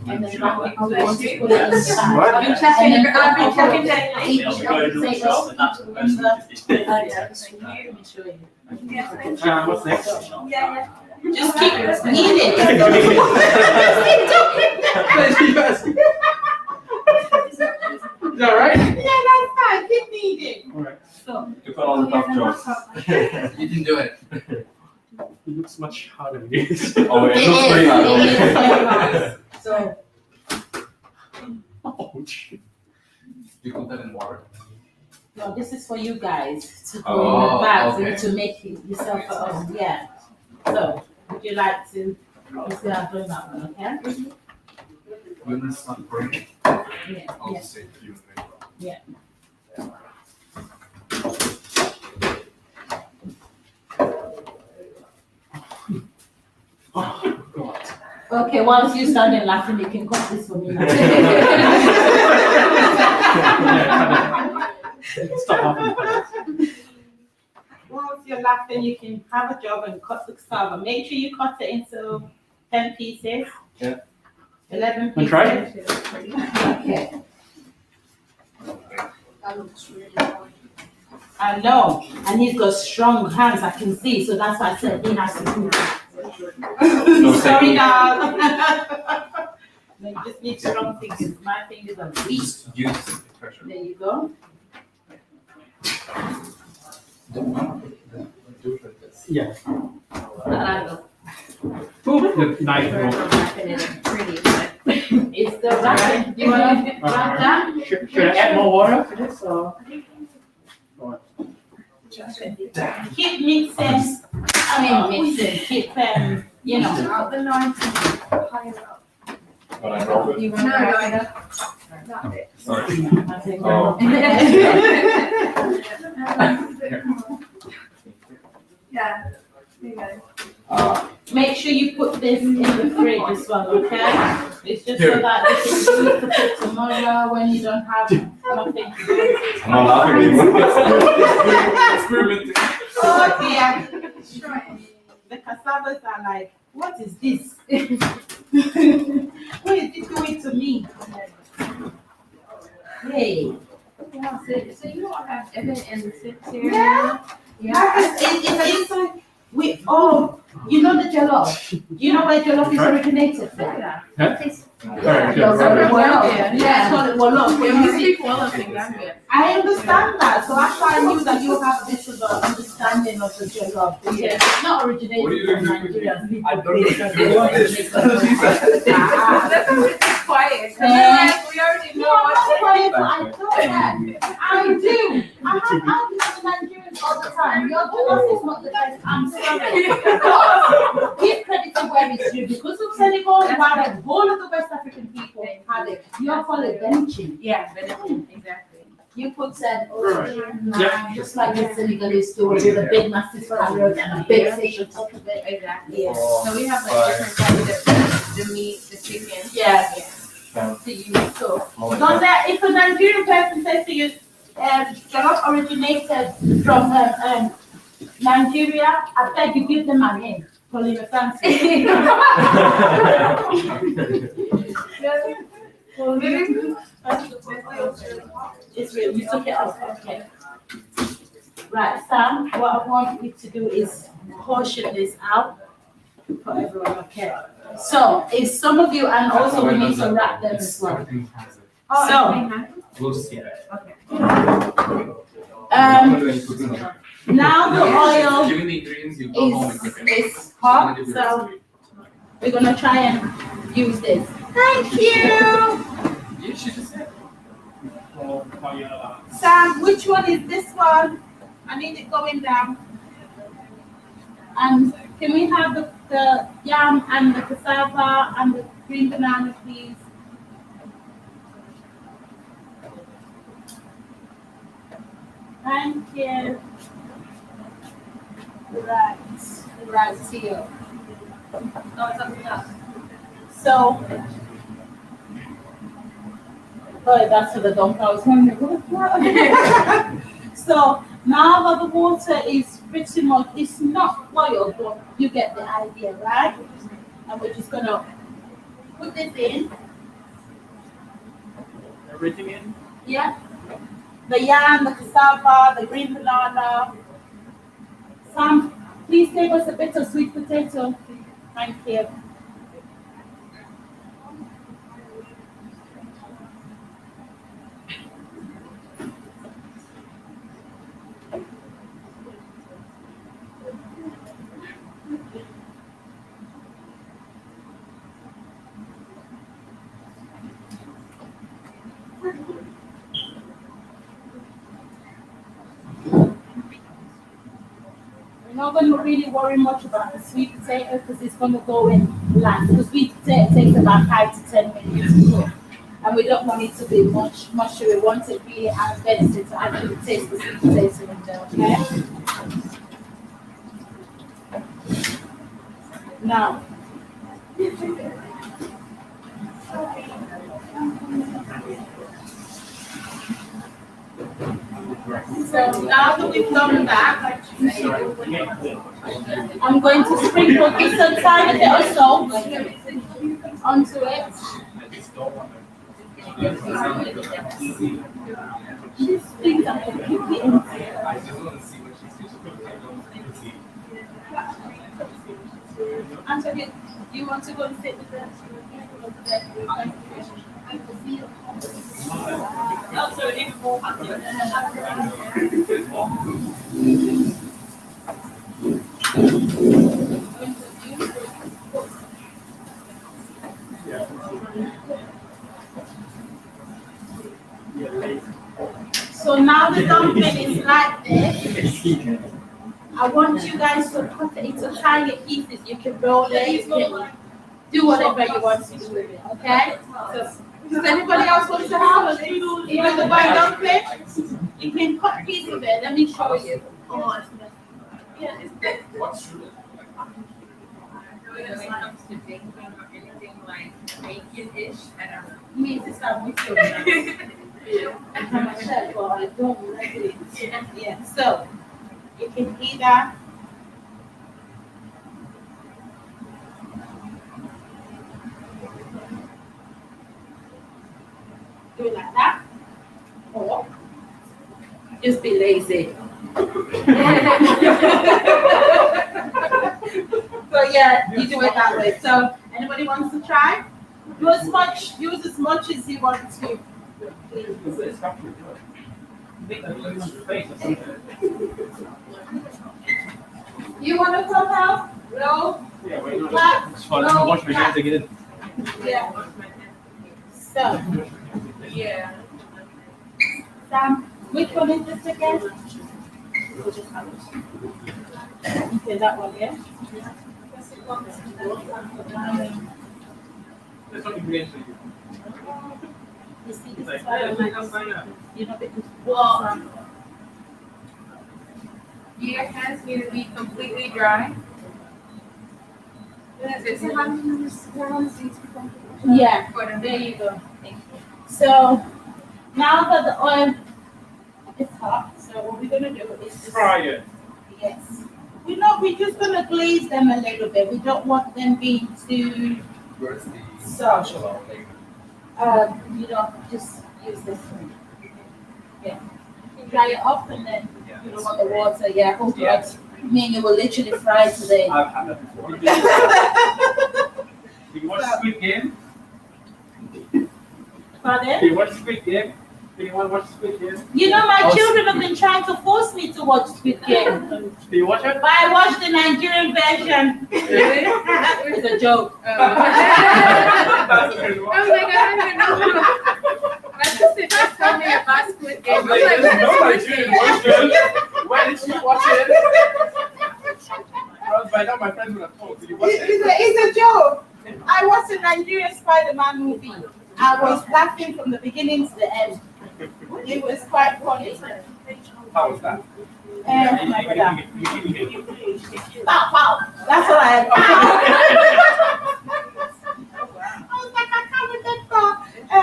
and then wrap it up once you put it inside. I've been checking, And then I've been checking each Yeah, of we're going the to tables shop and that's the person who just did Let me show you. What's next? Just keep kneading. Is that right? Yeah, that's fine, keep kneading. All right. You put on the tough jobs. You didn't do it. It looks much harder than it is. Oh, it looks pretty hard. So, Ouch. You put that in water. no, this is for you guys to put Oh, in the bag okay. to make yourself, yeah. So, would you like to, let's go and bring that one, okay? When it's not burning, Yeah, I'll yeah. say to you. Yeah. Oh, God. Okay, once you started laughing, you can cut this for me now. Stop laughing. Whilst you're laughing, you can have a job and cut the cassava. Make sure you cut it into 10 pieces. Yeah. 11 Wanna pieces. try? Okay. That looks really hard. I know, and he's got strong hands, I can see, so that's why I said he has to do it. Sorry, now. No, you just need strong fingers. My fingers are weak. Just use pressure. There you go. Do it like this. Yeah. That angle. The knife roll. Pretty, but. It's the right. Do you want to wrap that? Should I add more water for this or? Keep mixing. Keep, you know. Out the knife higher up. But I rolled it. You want to No, wrap no. it up? Sorry. Oh. Yeah. There you go. Make sure you put this in the fridge as well, okay? It's just so Here. that you can use to put tomorrow when you don't have nothing to do. I'm not laughing anymore. Experimenting. Oh dear. Try The cassavas are like, what is this? What is it doing to me? Hey. Yeah, so you all have Evan and Sid here? Yeah. It's like, you know the jollof? Do you know where jollof is originated from? Huh? Alright, Jollof, good. Wolof. Yeah, call it Wolof. Yeah, we speak Wolof in Gambia. I understand that, so that's why I knew that you have this understanding of the jollof. Because it's not originated What are you from doing? Nigeria. I don't know. That's why it's quiet. Yeah. We already No, know I'm not what quiet, but I know that. I do. I have Nigerians all the time. Your jollof is not the best. I'm sorry. But give credit to where it's due. Because of Senegal, while the whole of the West African people had it, you call it benching. Yeah, exactly. You put Yeah. just like the Senegalese do with a big massive carrot and a big fish on top of it. Exactly. Yeah. So we have like different kinds of the meat, the chicken. Yeah. To use. So don't let, if a Nigerian person says to you, jollof originated from Nigeria, I beg you give them a name. Paulina, fancy. It's real. You took it off. Okay. Right, Sam. What I want you to do is portion this out for everyone. Okay. So, if some of you, and also we need to wrap them as well. So, We'll just see that. now the oil Give me the ingredients, you go home and cook it. is hot. So, we're gonna try and use this. Thank you. You should just say. Sam, which one is this one? I need it going down. And can we have the yam and the cassava and the green banana, please? Thank you. Right here. So, that's for the dump. I was wondering. So now that the water is pretty much, it's not boiled, but you get the idea, right? And we're just gonna put this in. Everything in? Yeah. The yam, the cassava, the green banana. Sam, please give us a bit of sweet potato. Thank you. We're not going to really worry much about the sweet potato because it's going to go in last. The sweet potato takes about 5 to 10 minutes to cook. And we don't want it to be much. We want it really as benefit to actually taste the sweet potato in there, okay? Now, So now that we've done that, I'm going to sprinkle just a tiny bit of salt onto it. These things are completely empty. Anthony, you want to go and sit with them? Also, even more So now the dumpling is like this. I want you guys to cut it into tiny pieces. You can roll it, you can do whatever you want to do with it, okay? So, does anybody else want to have a even the white dumpling? You can cut pieces of it. Let me show you. What's true? When it comes to baking or anything like bacon-ish, I don't know. Me, this is with you. I'm a chef, but I don't really. Yeah, so you can either do it like that, or just be lazy. So yeah, you do it that way. So anybody wants to try? Use as much as you want to. You want to come out? No. Clap. It's fun. I'm wash my hands again. Yeah. So, Yeah. Sam, which one is this again? Okay, that one, yeah? You see, this is why you know, because Well, your hands need to be completely dry. yeah, there you go. So now that the oil is hot, so what we're gonna do is just Fry it. yes. We're just gonna glaze them a little bit. We don't want them being too Where's the soft. like, Just use this one. Yeah. Dry it up and then you don't want the water. Yeah, hold it. Me and you will literally fry today. I've had that before. You watch Squid Game? Pardon? Do you watch Squid Game? Do you want to watch Squid Game? You know, my children have been trying to force me to watch Squid Game. Do you watch it? But I watched the Nigerian version. It's a joke. I was like, I don't even know. My sister just told me about Squid Game. I was like, There's no what is Nigerian Squid Game? version. Why did you watch it? By now my friends would have told. Did you watch it? It's a joke. I watched the Nigerian Spider-Man movie. I was laughing from the beginning to the end. It was quite funny. How was that? My brother. Pow, pow. That's what I had. I was like, I can't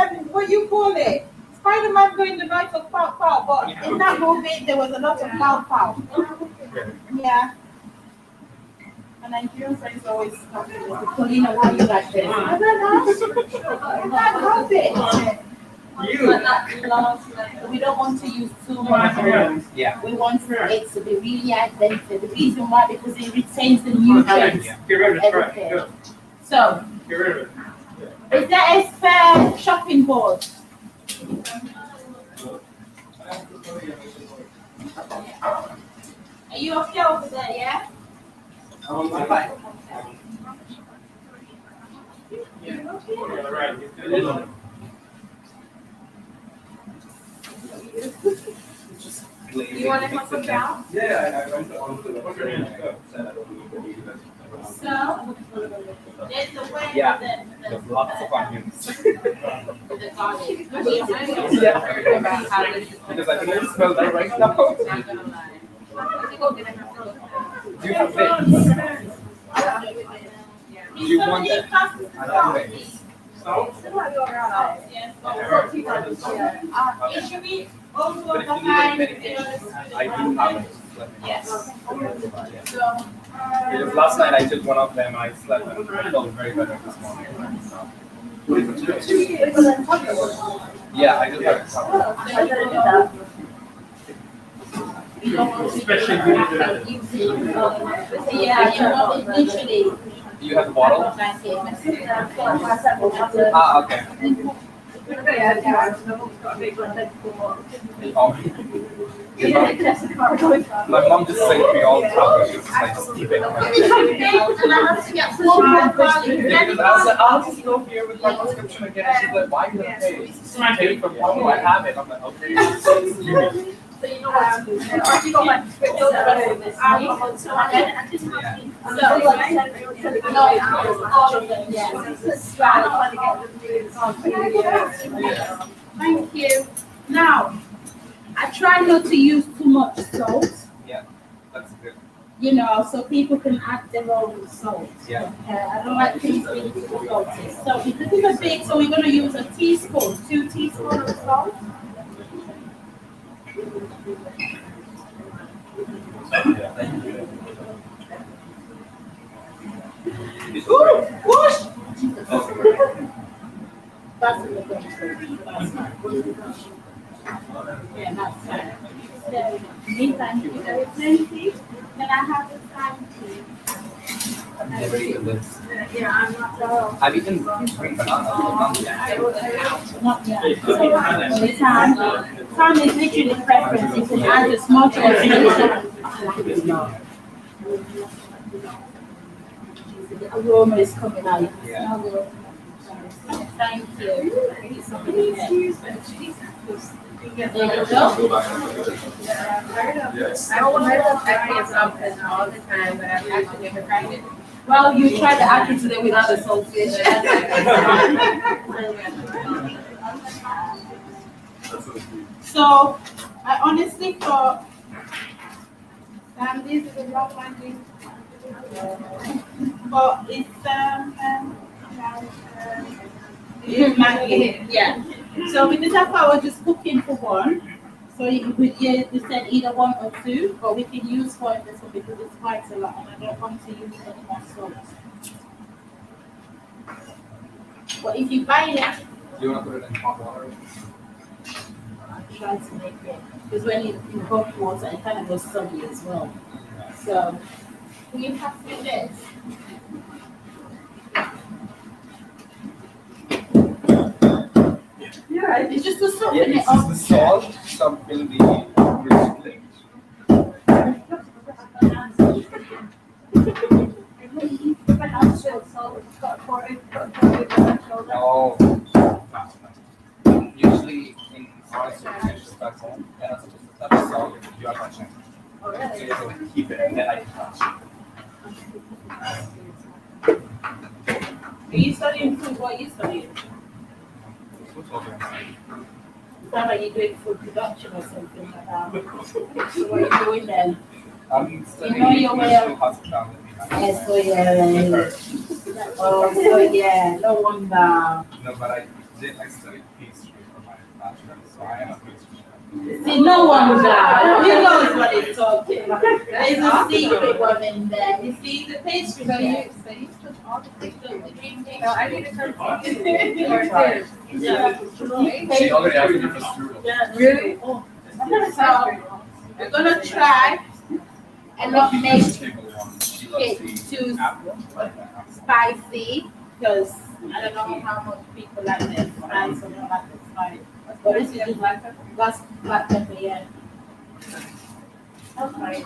remember what you call it. Spider-Man going the night of pow, pow. But in that movie, there was a lot of pow, pow. Yeah. And Nigerian friends always talk to me. Paulina, what do you like this? I don't know. I love it. We don't want to use too much. Yeah. We want it to be really identical. The reason why, because it retains the nutrients. Get rid of it. Everything. Good. So, Get rid of it. is there a spare shopping board? Are you okay over there, yeah? Right. You want to help them out? Yeah, I went on to the So, there's a way Yeah. for There's lots of onions. the garlic. Because I can only smell that right now. Not gonna lie. Do you have this? Do you want that? I like this. Salt? Yes. It should be Also But if you need behind like the medication, other student. I do have it. Yes. So, Because last night I took one of them and I slept and I felt very better this morning. Yeah, I do have it. Especially if you do it. yeah, you know, literally. You have the bottle? Ah, okay. Oh. My mom just sang to me all the time. She was just like, just keep it. And I have to get four Yeah, because I was like, I'll just go here with my prescription again. And she's like, why are you gonna pay? Pay from home, I have it. I'm like, okay. So you know what to do. Or you got my prescription. Thank you. Now, I try not to use too much salt, Yeah, that's good. you know, so people can add their own salt. Yeah. I don't like things really too salty. So because it's a big, so we're gonna use a teaspoon, 2 teaspoons of salt. Ooh, whoosh! That's a good one. Yeah, that's fine. Thank you. Plenty. Can I have the time, please? Never eaten this. Yeah, I'm not sure. I've eaten green bananas. Not yet. Time is literally preference. You can add as much or as little. The aroma is coming out. Yeah. Thank you. There you go. Yes. I don't want to make something all the time, but I've actually never tried it. Well, you try the apple today without the saltfish. So, I honestly thought, this is a long one, but it's yeah. So because I thought I was just cooking for one, so we said either one or two, but we can use one in this one because it's quite a lot, and I don't want to use any more salt. But if you buy it, Do you want to put it in hot water? try to make it, because when you hot water, it kind of goes soggy as well. So, will you pass me this? Yeah, It's just to soften Yeah, it it's up. the salt, some will be restricted. Oh. Usually in honest dishes back home, you're not supposed to touch salt if you are touching. So you have to keep it and then I can touch. Are you studying food? What are you studying? Sound like you're doing food production or something like that. So what are you doing then? I'm studying You know your way of- hospitality. Yes, so yeah. Oh, so yeah, no wonder. No, but I studied pastry for my bachelor's, so I am a pastry chef. See, no wonder. He knows what he's talking about. There's a secret one in there. You see, the pastry chef. So you took all the pictures, the dream thing. Oh, I need to come to Yeah. She already asked me for strudel. Really? So, we're gonna try and not make She loves it the too apple. spicy, because I don't know how much people like the spice or don't like the spice. But this is just black pepper, yeah. Okay.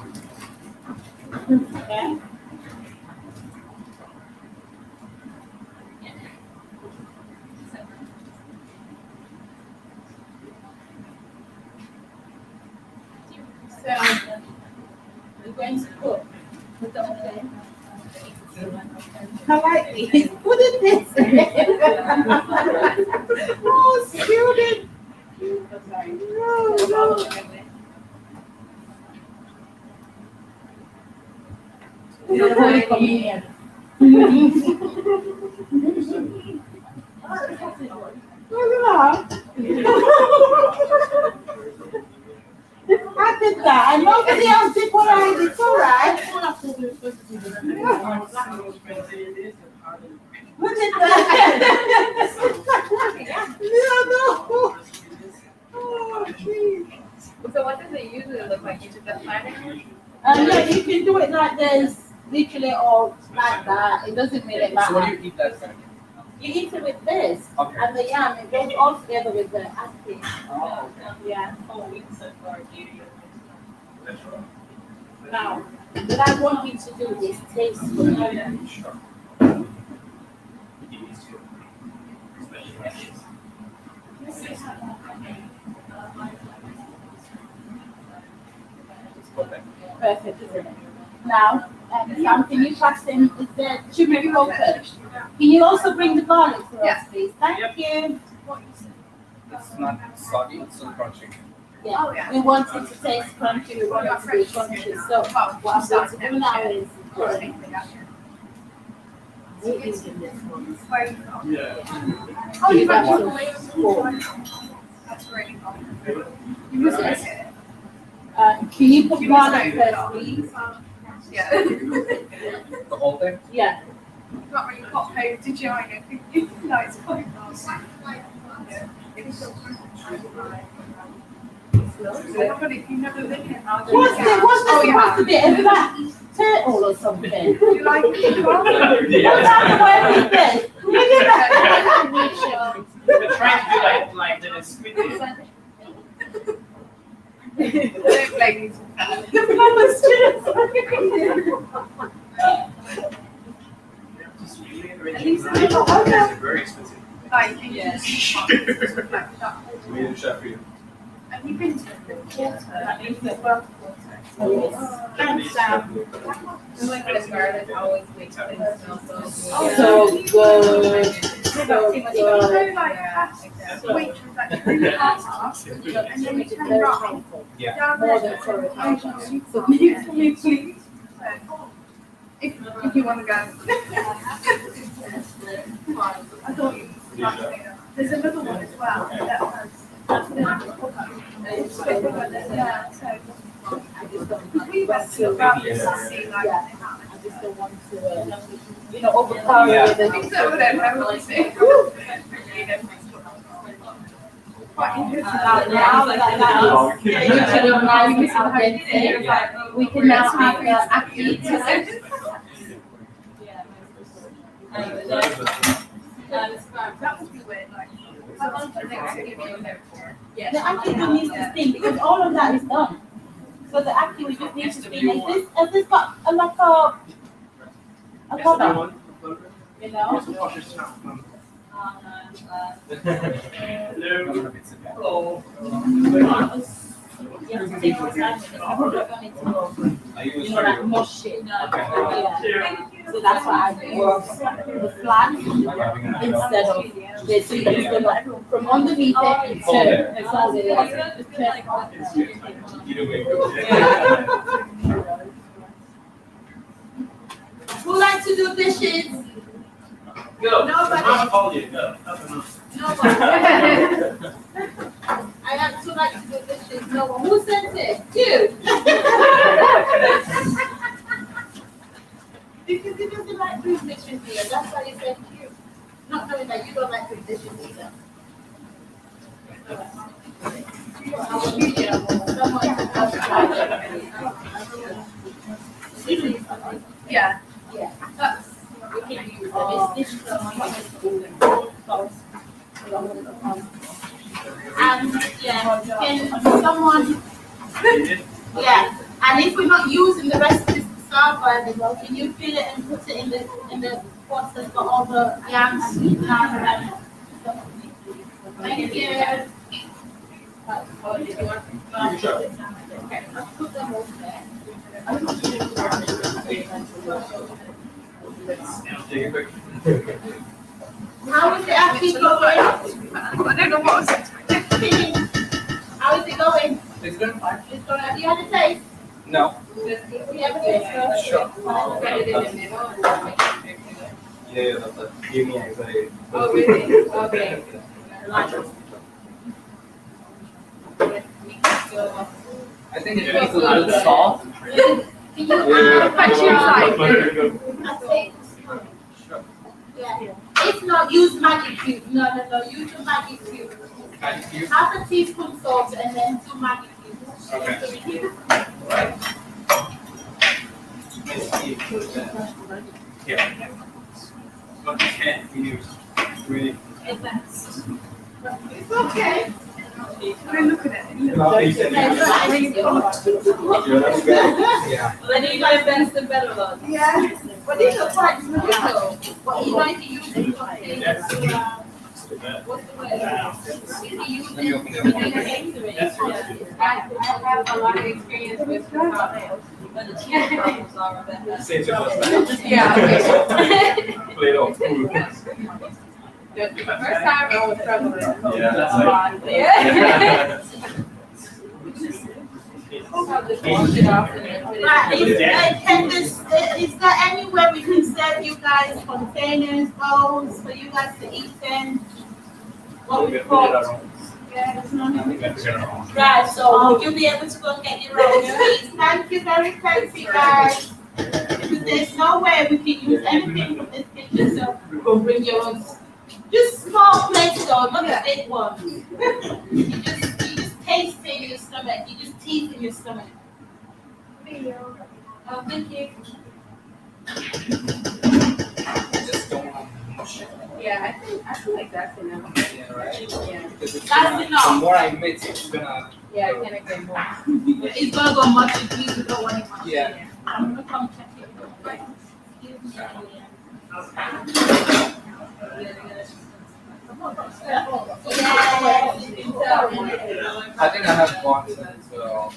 Okay. So, we're going to cook. Okay. I like these. What is this? Oh, student. No. The Holy Communion. Look at that. I did that, and nobody else did what I did, it's all right. Look at that. No. Oh, geez. So what does it usually look like? You took the planner? No, you can do it like this, literally, or like that. It doesn't really matter. So what do you eat that from? You eat it with this, Okay. and the yam, it goes all together with the acting. Oh, Yeah. that's right. Now, what I want you to do is taste it. Sure. Okay. Perfect, isn't it? Now, Sam, can you pass in the turmeric open? Can you also bring the garlic for us, please? Thank you. It's not soggy, it's still crunchy. Yeah, we want it to taste crunchy, we want it to be crunchy. So what I'm going to do now is we're using this one. Yeah. Oh, you've That's actually a spoon. That's really Use this. Can you put garlic first, please? Yeah. The whole thing? Yeah. Not really hot paid, did you? I don't think. No, it's quite nice. If you've never been here, I'll do What's it. supposed to be a black turtle or something? You like it? What kind of word is this? Look at that. They're trying to do like the squid. Don't blame me. Very expensive. Like, Yes. Made in Sheffield. Have you been to the water? Thanks, Sam. I like the garlic always makes things smell so good. So good. So You good. know, like, past waitress that really fast, and then you turn around. Yeah. Down More there. than sorry. So please, for me, please. If you want to go. I thought you. There's another one as well that has. Yeah, so. We went to about to see like. I just don't want to, overpower with it. It's over there, I will say. Quite interesting. Now that is literally nice and authentic, we can now have the activity. That would be weird, like. How long do they give you there for? The activity needs to steam because all of that is done. So the activity just needs to steam. Has this got like a cover? You know? Hello. You have to take your time with it. I don't want it to go, like mush shit. Yeah. So that's why I work the flat instead of this. So you just go like from underneath it and turn. That's all it is. Just turn. Who likes to do dishes? Go. Nobody. I'll call you. Go. Nobody. I actually like to do dishes. No one. Who sent it? You. Because he doesn't like doing dishes here. That's why he said you. Not knowing that you don't like doing dishes either. Yeah. Yeah. That's. We can use them. It's dishes and yeah, can someone, yeah, and if we're not using the rest of this cassava anymore, can you fill it and put it in the pots that's got all the yams and stuff? Thank you. Okay, let's put them over there. How is it actually going? I don't know what I was expecting. How is it going? It's good. It's going. Have you had a taste? No. You have a taste first? Sure. Get it in the middle. Yeah, that gave me anxiety. Oh, really? Okay. I think it makes a little salt. Can you but choose like Yeah. If not, use Maggi cubes. No, use the Maggi cubes. Half a teaspoon salt and then 2 Maggi cubes. Okay. Right. Yeah. But you can't use really. It's okay. we're looking at it. Yeah. Then you guys bend the better one. Yeah. But these are quite small though. But you like to use it for things, what's the word? If you use it, I have a lot of experience with nails. But the cheese problems are a bit better. Same to us. Yeah. Play it off. The first time I was struggling. Yeah, that's like. Yeah. Just wash it off and then put it Right, is there any way we can serve you guys containers, bowls for you guys to eat in? What we call. Right, so would you be able to go and get your rolls, please? Thank you very fancy, guys. Because there's no way we can use anything from this kitchen, so go bring yours. Just small plates though, not the big ones. You just taste it in your stomach. You just tease in your stomach. Oh, thank you. Just don't want to. Yeah, I feel like that's enough. Yeah, right? Yeah. Because it's That's gonna, enough. the more I mix, it's gonna. Yeah, I can't get more. It's gonna go much if you don't want it much. Yeah. I'm gonna come check it. I think I have one, so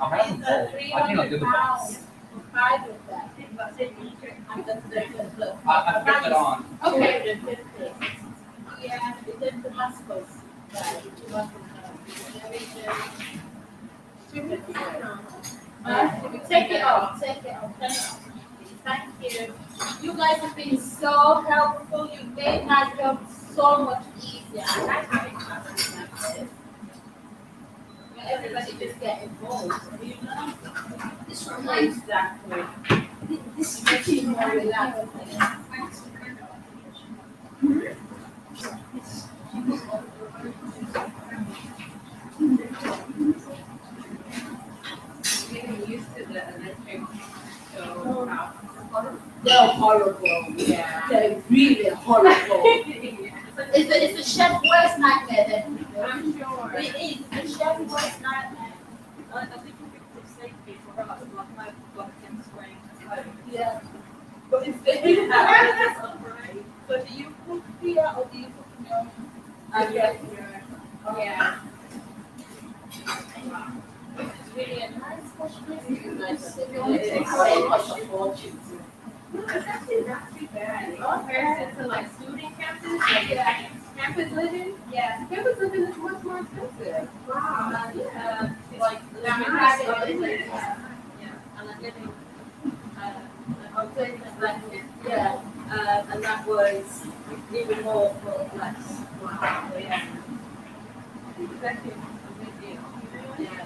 I'm having both. I think I'll do the box. I put it on. Okay. Yeah, it's Damascus. Take it off. Turn it off. Thank you. You guys have been so helpful. You made my job so much easier. I like having classes like this. Where everybody just get involved. You know? Exactly. This makes you more relaxed. Getting used to the electric stove. They're horrible. Yeah. They're really horrible. It's a chef's worst nightmare. Then. I'm sure. It is. It's a chef's worst nightmare. I think you could save people for like my block and spring. Yeah. But it's very hard. So do you cook here or do you cook in your own? Yeah. It's really a nice question. It's so much of fortune. It's actually not too bad. In comparison to like student campus, like campus living. Yeah, campus living is much more expensive. Wow. Like, Yeah, and I'm getting, I'm taking it back here. yeah, and that was even more for less. Wow. So, yeah. Exactly. A big deal. Yeah.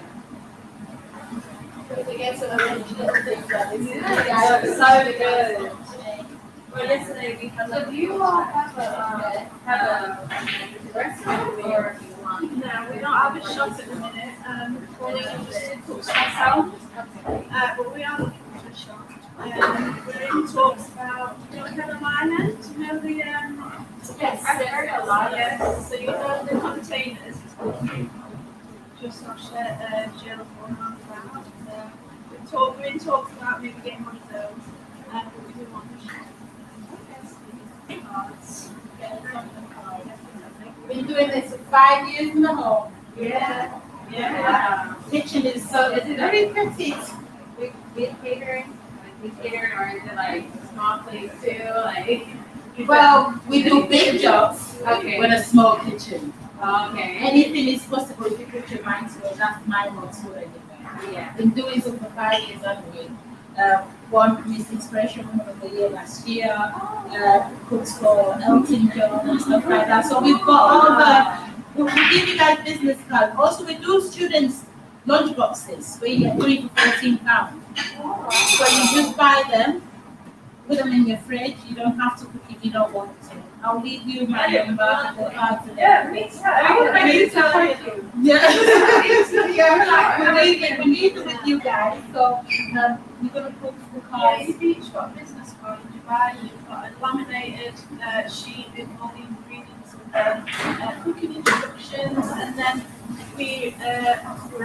To get to the little things like this. Yeah, it's so good. Well, yesterday we had So do you all have a restaurant or do you want? No, we don't have a shop at the minute. We're looking just to cook ourselves. But we are looking for a shop. We're in talks about, you know, Carolina, you know the Yes, I've heard a lot. yes, so you know the containers. Just not Jill for about. We're in talks about maybe getting one of those. But we do want the shop. Been doing this for 5 years in the home. Yeah. Yeah. Kitchen is so, it's very petite. Big catering? Like big catering or is it like small plates too? Like. Well, we do big jobs Okay. with a small kitchen. Okay. Anything is possible if you put your mind to it. That's my motto anyway. Yeah. Been doing so for 5 years anyway. won Miss Inspiration Woman of the Year last year, cooks for Elton John and stuff like that. So we've got all we'll give you guys business cards. Also, we do students lunch boxes where you get 3 for £14. So you just buy them, put them in your fridge. You don't have to cook if you don't want to. I'll leave you my number and the cards. Yeah, me too. I need to tell you. Yeah. We need it with you guys. So we're gonna put the Yeah, cards. you've each got a business card in Dubai, you've got a laminated sheet with all the ingredients and cooking instructions, and then we're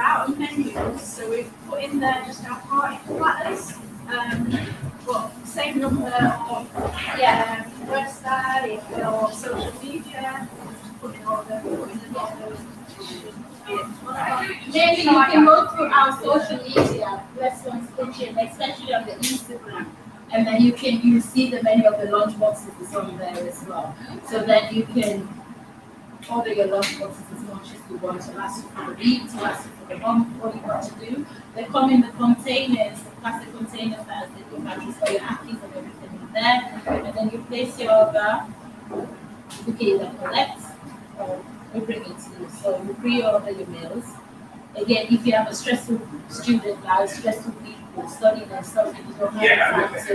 out of menus, so we've put in there just our party platters, but same number of website or social media, putting all the Maybe you can go through our social media, Blessone's Kitchen, especially on the Instagram, and then you see the menu of the lunch boxes is on there as well. So that you can order your lunch boxes as much as you want. To last you for the week, to last you for the month. All you got to do, they come in the containers, the plastic containers that they do matches for your actives and everything in there, and then you place your order. You can either collect or we bring it to you. So you pre-order your meals. Again, if you have a stressful student life, stressful people studying and stuff, and you don't have time to,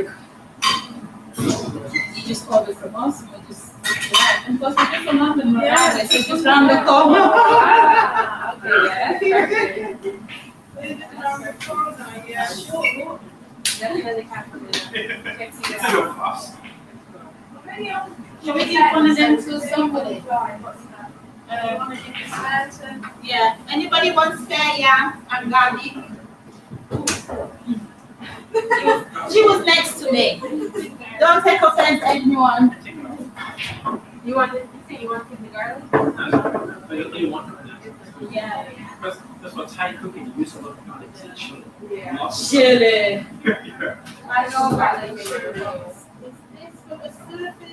you just order from us and we just, and because we're just from London, we're out there, so it's just round the corner. Definitely have to do that. It's so fast. Can we give one of them to somebody? Yeah. Anybody want spare yam and garlic? She was next to me. Don't take offense, anyone. You want to say you want to give the garlic? But you want to. Yeah. That's what Thai cooking you use a lot of garlic. Yeah. Chili. I know garlic. It's for the surface.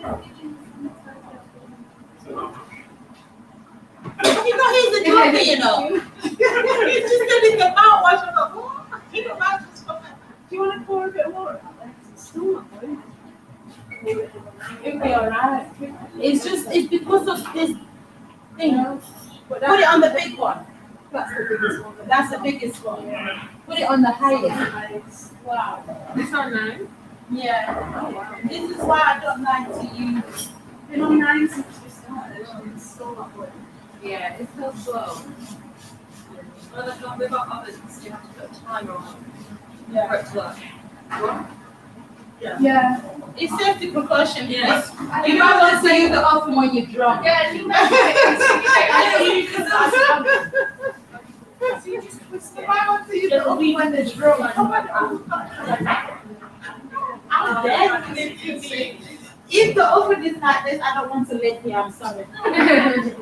You know he's a joker, you know. He's just sitting the mouthwash on the wall. Do you want to pour a bit of water? It's still not good. It'll be alright. It's because of this thing. Put it on the big one. That's the biggest one. That's the biggest one. Put it on the highest. Wow. It's on 9? Yeah. Oh, wow. This is why I don't like to use. Been on 9 since we started, it's still not good. Yeah, it's so slow. Well, with our ovens, you have to put a timer on Yeah. for it to work. Yeah. It's safety precaution. Yeah. You don't want to use the oven when you're drunk. Yeah, you I want to use the oven when they're drunk. I'm dead. If the oven is like this, I don't want to live here. I'm sorry.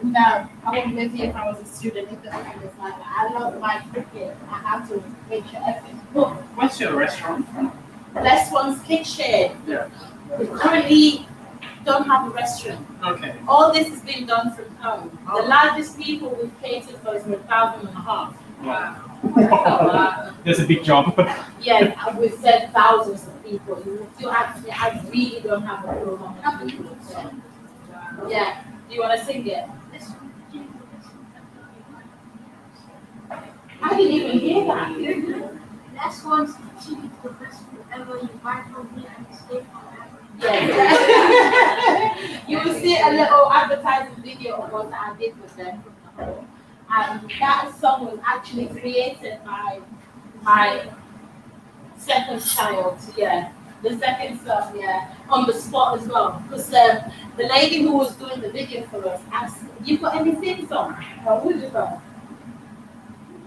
No, I wouldn't live here if I was a student. If the oven is like that, I love my cricket. I have to make sure everything. Look, What's your restaurant? Blessone's Kitchen. Yeah. We currently don't have a restaurant. Okay. All this is being done from home. The largest people we've catered for is 1,500. Wow. That's a big job. Yeah, we've fed thousands of people. You actually, I really don't have a clue how many people we've fed. Yeah. Do you want to sing it? I didn't even hear that. Last one's the best food ever. You buy from me and stay forever. Yes. You will see a little advertising video of what I did with them from the home. And that song was actually created by my second child, yeah. The second son, yeah, on the spot as well. Because the lady who was doing the video for us asked, you got anything on? What would you got?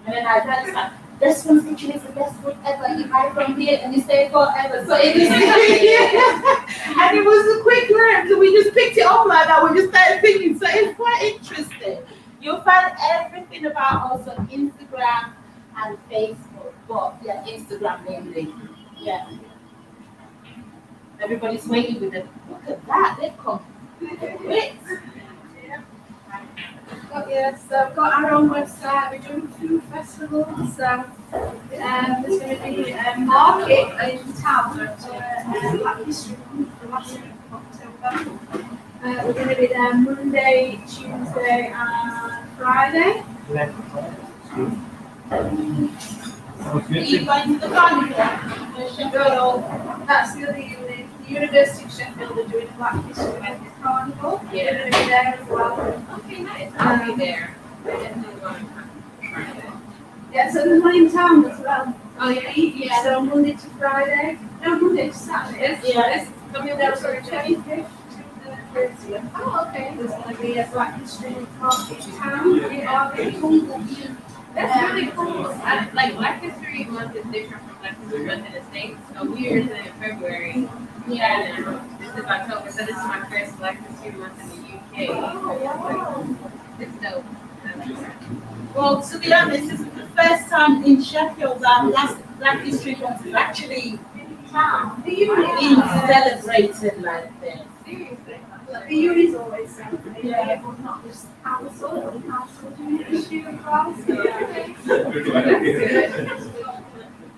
And then I tried to say, this one's literally the best food ever. You buy from here and you stay forever. So it is, and it was a quick learn. So we just picked it up like that. We just started thinking. So it's quite interesting. You'll find everything about us on Instagram and Facebook. But yeah, Instagram mainly. Yeah. Everybody's waiting with it. Look at that. They've come quick. Yeah, so we've got our own website, we're doing food festivals, so there's going to be a market in town at Black History Month, the last week of October. We're going to be there Monday, Tuesday and Friday. Are you going to the carnival? Sheffield, that's the other unit. The University of Sheffield are doing a Black History Month carnival. Yeah. We're going to be there as well. Okay, nice. I'll be there. I definitely want to come. Yeah, so there's one in town as well. Oh, yeah. So Monday to Friday. No, Monday to Saturday. Yes. Coming there for the 25th to the 30th. Oh, okay. There's going to be a Black History Month in town. That's really cool. Like Black History Month is different from Black History Month in the States. So we're in February. Yeah. And this is October. So this is my first Black History Month in the UK. It's dope. Well, to be honest, this is the first time in Sheffield that Black History Month is actually being celebrated like this. Seriously. The uni's always celebrated, but not just council, the council doing issue as well. I think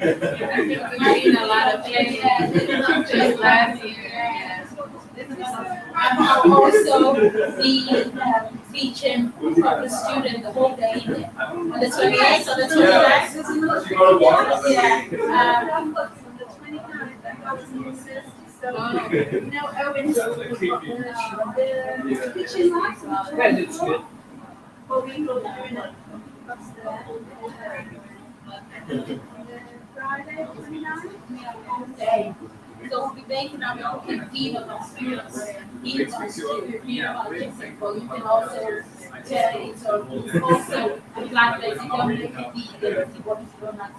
we've seen a lot of changes just last year. Yeah. And also the teaching of the student the whole day on the 28th or the 29th. Yeah. On the 29th, I was in university, so, Owen's got the kitchen lights on the 24th. But we will be doing it Friday, 29th. So we'll be making our own campaign of students. Each student, but you can also tell it or also like that you don't make it easier if you want to run out of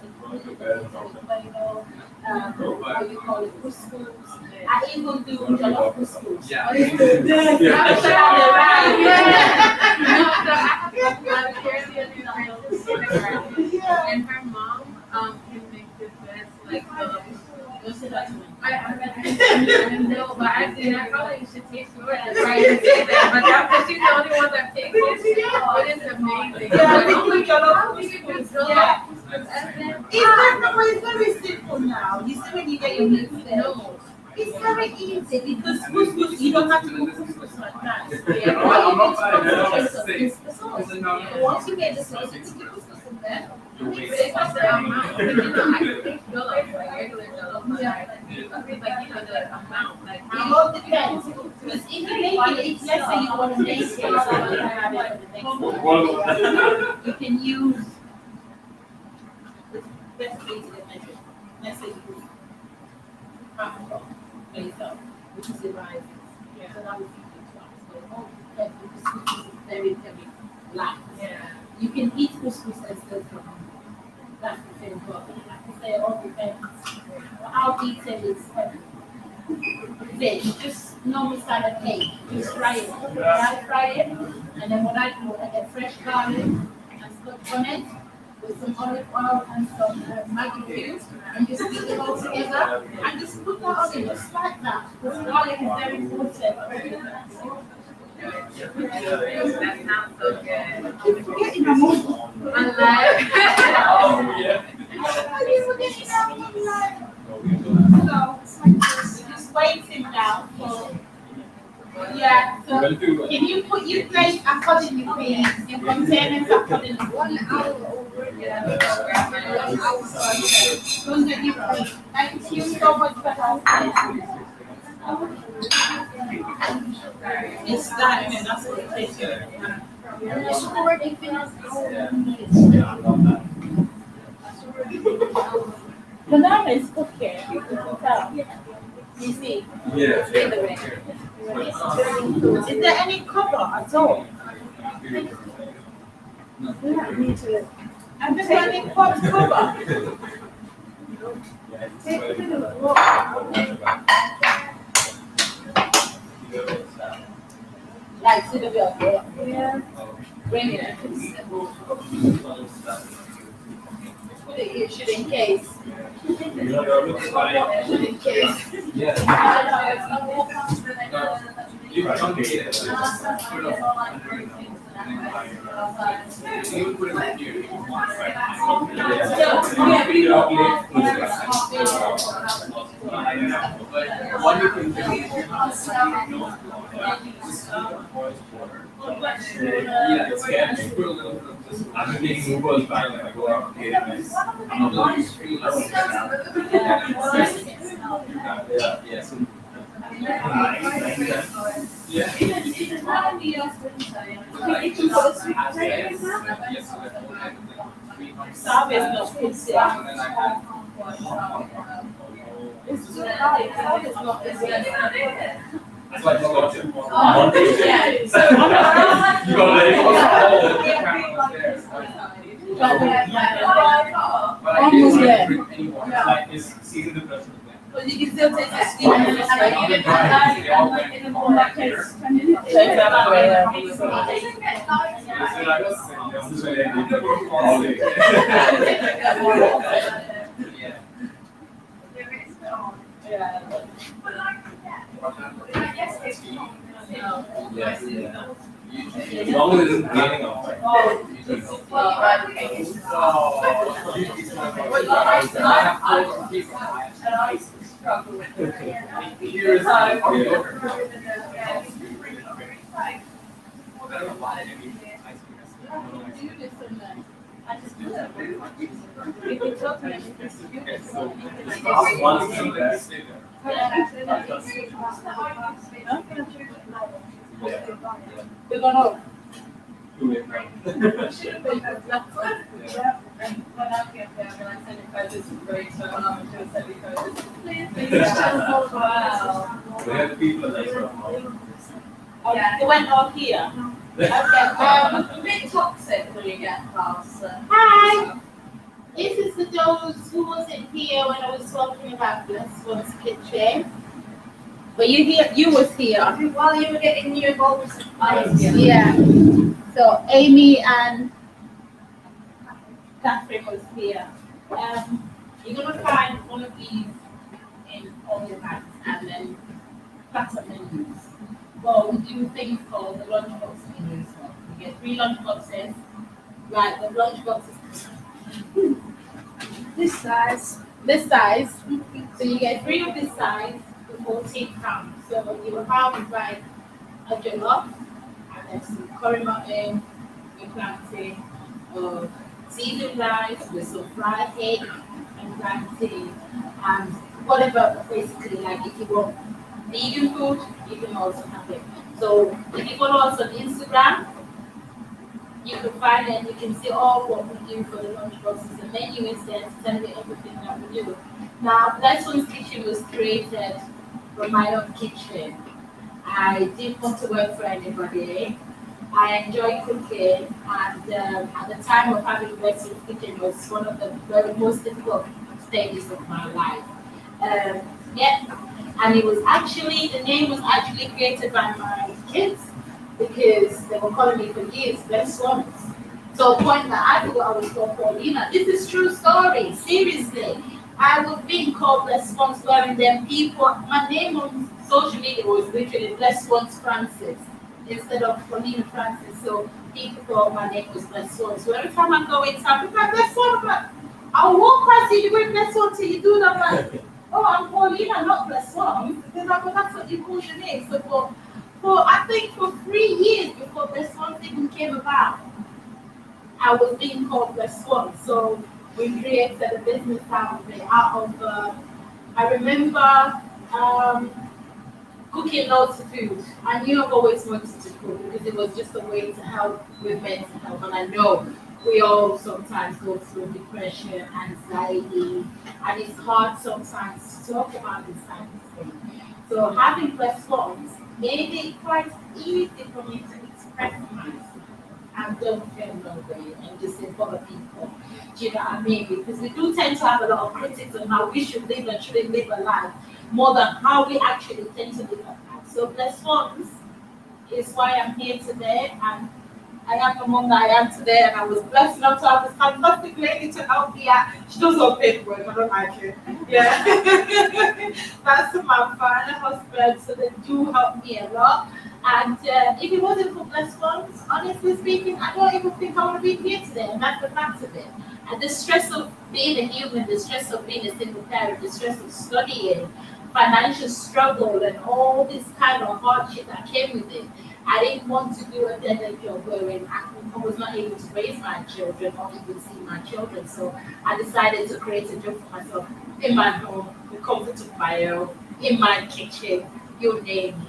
how you call it, couscous. I even do jollof couscous. Yeah. I'm sure they're right. And her mom can make the best like I know, but I probably should taste yours and try to say that. But that's she's the only one that tastes it. But it's amazing. It's very simple now. You see when you get your meat there. No. It's very easy because couscous, you don't have to do couscous like that. I'm not saying that. Once you get the sauce, you put the couscous in there. It's just the amount. I think jollof, like regular jollof. The amount. Like It all depends. Because if you make it, let's say you want to make it, you can use the best way to measure. Let's say you use half a cup for yourself, which is the rice. So now we feed it twice. So it all depends because couscous is very, very light. You can eat couscous and still come. That's the same problem. Like I say, it all depends. How eating is heavy. Fish, just normal standard cake. Just fry it. Fry it. And then what I do, I get fresh garlic and scotch on it with some olive oil and some Maggi cubes and just mix it all together and just put that on it just like that. Because garlic is very important. that sounds so good. Keep forgetting my mom. So just waiting now for so can you put your plate accordingly please in containers accordingly 1 hour over don't get your plate. Thank you so much for helping. It's that and that's what it takes. Banana is cooking. You can tell. You see? Yeah. Is there any cover at all? And is there any pot cover? Like to the bill. Yeah. Bring it. Put it here, should in case. Should in case. Yeah. You truncate it. You put it in here. But what you can do is yeah, it's scary. Just put a little bit of this. I'm making moves by like I go out and get it. I'm a little extreme. Yeah, yeah. So, yeah. That's why I just got to Monday. So you got to let it go. But I can't drink anymore. Like it's season depression. But you can still take the steam and In the morning, like here. Yes, yeah. As long as it isn't gaining off. We're gonna. They have people that They went off here. Okay, A bit toxic when you get past. Hi. This is for those who wasn't here when I was talking about Blessone's kitchen. But you was here. While you were getting your bowls of ice. Yeah. So Amy and Catherine was here. You're gonna find one of these in all your bags and then platter menus. Well, we do things called the lunchbox menus. You get 3 lunchboxes. Right, the lunchboxes. This size. This size. So you get 3 of this size for £14. So you will have like a jollof and then some curry mutton, a plantain, seasoned rice with some fried egg and plantain, and whatever basically like if you want vegan food, you can also have it. So if you follow us on Instagram, you can find it, you can see all what we do for the lunchboxes. The menu is there to tell you everything that we do. Now, Blessone's kitchen was created from my own kitchen. I didn't want to work for anybody. I enjoy cooking, and at the time of having Blessone's kitchen was one of the very most difficult stages of my life. And it was actually, the name was actually created by my kids, because they were calling me for years Blessone. So a point that I thought I was called Paulina. This is true story, seriously. I was being called Blessone, and then people, my name on social media was literally Blessone Francis instead of Paulina Francis. So people thought my name was Blessone. So every time I go inside, I'm like Blessone, I'll walk past you, you bring Blessone till you do that. Like, oh, I'm Paulina, not Blessone. They're like, well, that's what you call your name. So for I think for 3 years before Blessone even came about, I was being called Blessone. So we created a business out of it. I remember cooking lots of food. I knew I've always wanted to cook because it was just a way to help with mental health. And I know we all sometimes go through depression, anxiety, and it's hard sometimes to talk about this kind of thing. So having Blessone made it quite easy for me to express myself and don't feel no way and just inform people. Do you know what I mean? Because we do tend to have a lot of critics on how we should live and shouldn't live a life more than how we actually tend to live a life. So Blessone is why I'm here today, and I am the mom that I am today, and I was blessed enough to have this fantastic lady to help me out. She does all paperwork, I don't like it. Yeah. That's my final husband, so they do help me a lot. And if it wasn't for Blessone, honestly speaking, I don't even think I would have been here today. And that's the fact of it. And the stress of being a human, the stress of being a single parent, the stress of studying, financial struggle, and all this kind of hardship that came with it. I didn't want to do a dead job wherein I was not able to raise my children or even see my children. So I decided to create a job for myself in my home, the comfort of my own, in my kitchen, you name it.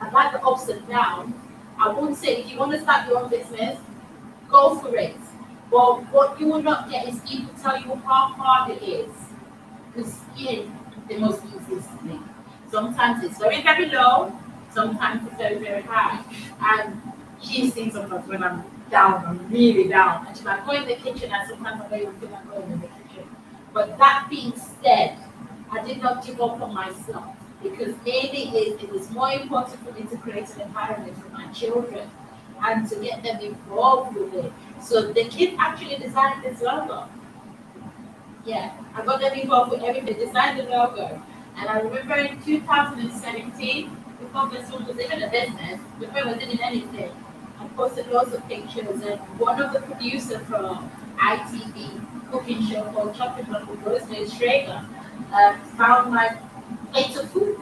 I've had the ups and downs. I won't say if you want to start your own business, go for it. But what you will not get is people tell you how hard it is. Because in the most easiest thing. Sometimes it's very, very low, sometimes it's very, very high. And she's seen sometimes when I'm down, I'm really down. And she's like, go in the kitchen, and sometimes I don't even feel like going in the kitchen. But that being said, I did not give up on myself. Because maybe it was more important for me to create an environment for my children and to get them involved with it. So the kids actually designed this logo. Yeah, I got them involved with everything. They designed the logo. And I remember in 2017, before Blessone was even a business, before it was even anything, I posted lots of pictures. And one of the producers from ITV cooking show called Chocolate with Rosemary Schrager found my plate of food.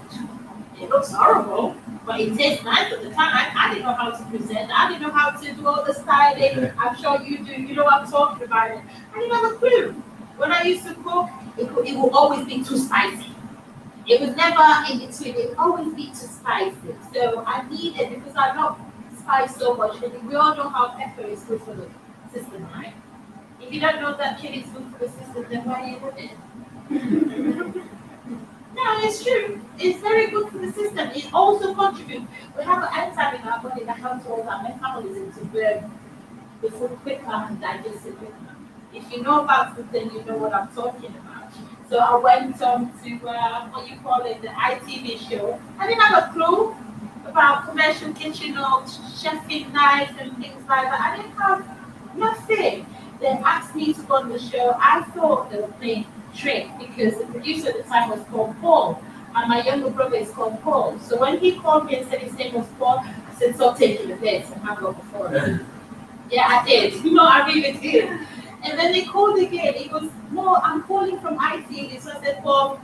It looks horrible, but it tastes nice at the time. I didn't know how to present. I didn't know how to do all the styling. I'm sure you do. You know what I'm talking about. I didn't have a clue. When I used to cook, it will always be too spicy. It was never in between. It would always be too spicy. So I needed, because I love spice so much, and we all know how pepper is good for the system, right? If you don't know that chili is good for the system, then why are you with it? No, it's true. It's very good for the system. It also contributes. We have an enzyme in our body that helps all our metabolism to burn the food quicker and digest it quicker. If you know about food, then you know what I'm talking about. So I went on to what you call it, the ITV show. I didn't have a clue about commercial kitchen or chefing knives and things like that. I didn't have nothing. They asked me to go on the show. I thought they were playing trick because the producer at the time was called Paul, and my younger brother is called Paul. So when he called me and said his name was Paul, I said, stop taking the piss and hang up the phone. Yeah, I did. No, I really did. And then they called again. He goes, no, I'm calling from ITV. So I said, Paul,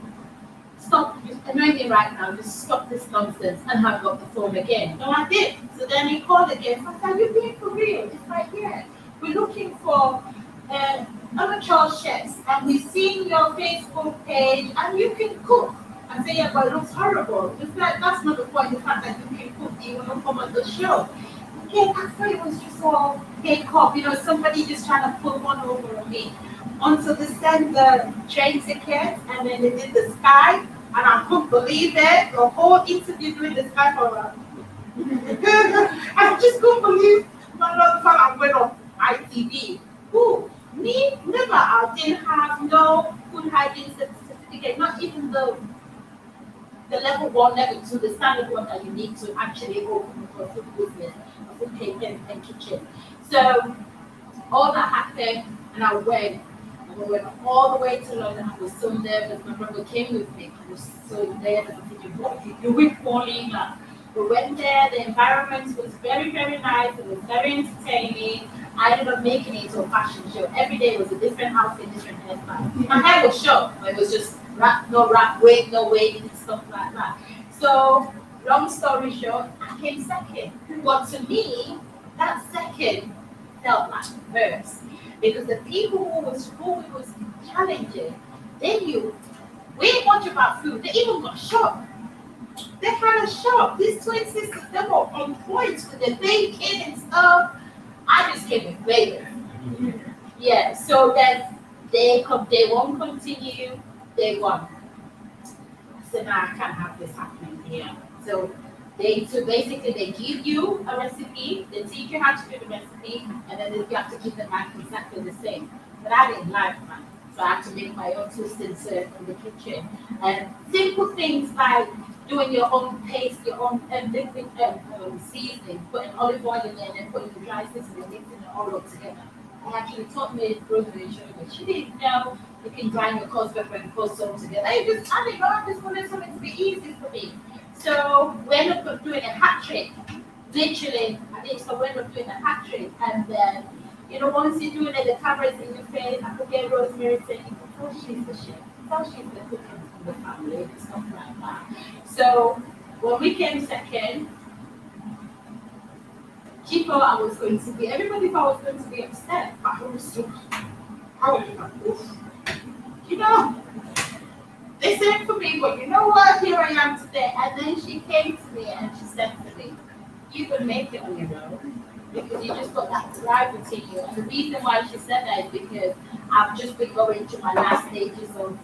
stop annoying me right now. Just stop this nonsense and hang up the phone again. No, I did. So then he called again. So I said, are you being for real? It's like, yeah. We're looking for amateur chefs, and we've seen your Facebook page, and you can cook. I say, yeah, but it looks horrible. It's like, that's not the point. The fact that you can cook, you want to come on the show. Yeah, I thought it was just all fake up, somebody just trying to put one over on me. Until they sent the train tickets, and then they did the Sky, and I couldn't believe it. The whole interview doing the Sky for I just couldn't believe my love fact I went on ITV. Who? Me? Never. I didn't have no food hygiene certificate, not even the level 1, level 2, the standard one that you need to actually open for a food business, a food cake and kitchen. So all that happened, and I went. And we went all the way to London. I was so nervous. My brother came with me. I was so nervous. I'm thinking, what are you doing, Paulina? We went there. The environment was very, very nice. It was very entertaining. I ended up making it into a fashion show. Every day was a different outfit, different hairstyle. My hair was short. It was just no wig, no wig, and stuff like that. So, long story short, I came second. But to me, that second felt like first. Because the people who was challenging, they knew way much about food. They even got shocked. They had a shock. These twin sisters, they were on point with the baking and stuff. I just came with flavor. Yeah, so then they won't continue, they won. So now I can't have this happening here. So basically they give you a recipe, they teach you how to do the recipe, and then you have to keep them back exactly the same. But I didn't like that. So I had to make my own twist and serve in the kitchen. And simple things like doing your own paste, your own liquid seasoning, putting olive oil in there, and then putting the dry seasoning and mixing it all up together. I actually taught me Rosemary showed me. She didn't know you can grind your coarse pepper and coarse salt together. I didn't know. I just wanted something to be easy for me. So we ended up doing a hat trick. literally, I think so when we're doing a hat trick, and then, you know, once you're doing it, the camera is in your face, I could get Rosemary saying, oh, she's the chef, oh, she's the cook in the family, and stuff like that. So when we came second, she thought I was going to be, everybody thought I was going to be upset, but I was so, I was like, oof. You know, they said for me, but you know what, here I am today. And then she came to me and she said to me, you can make it on your own because you just got that drive within you. And the reason why she said that is because I've just been going to my last stages of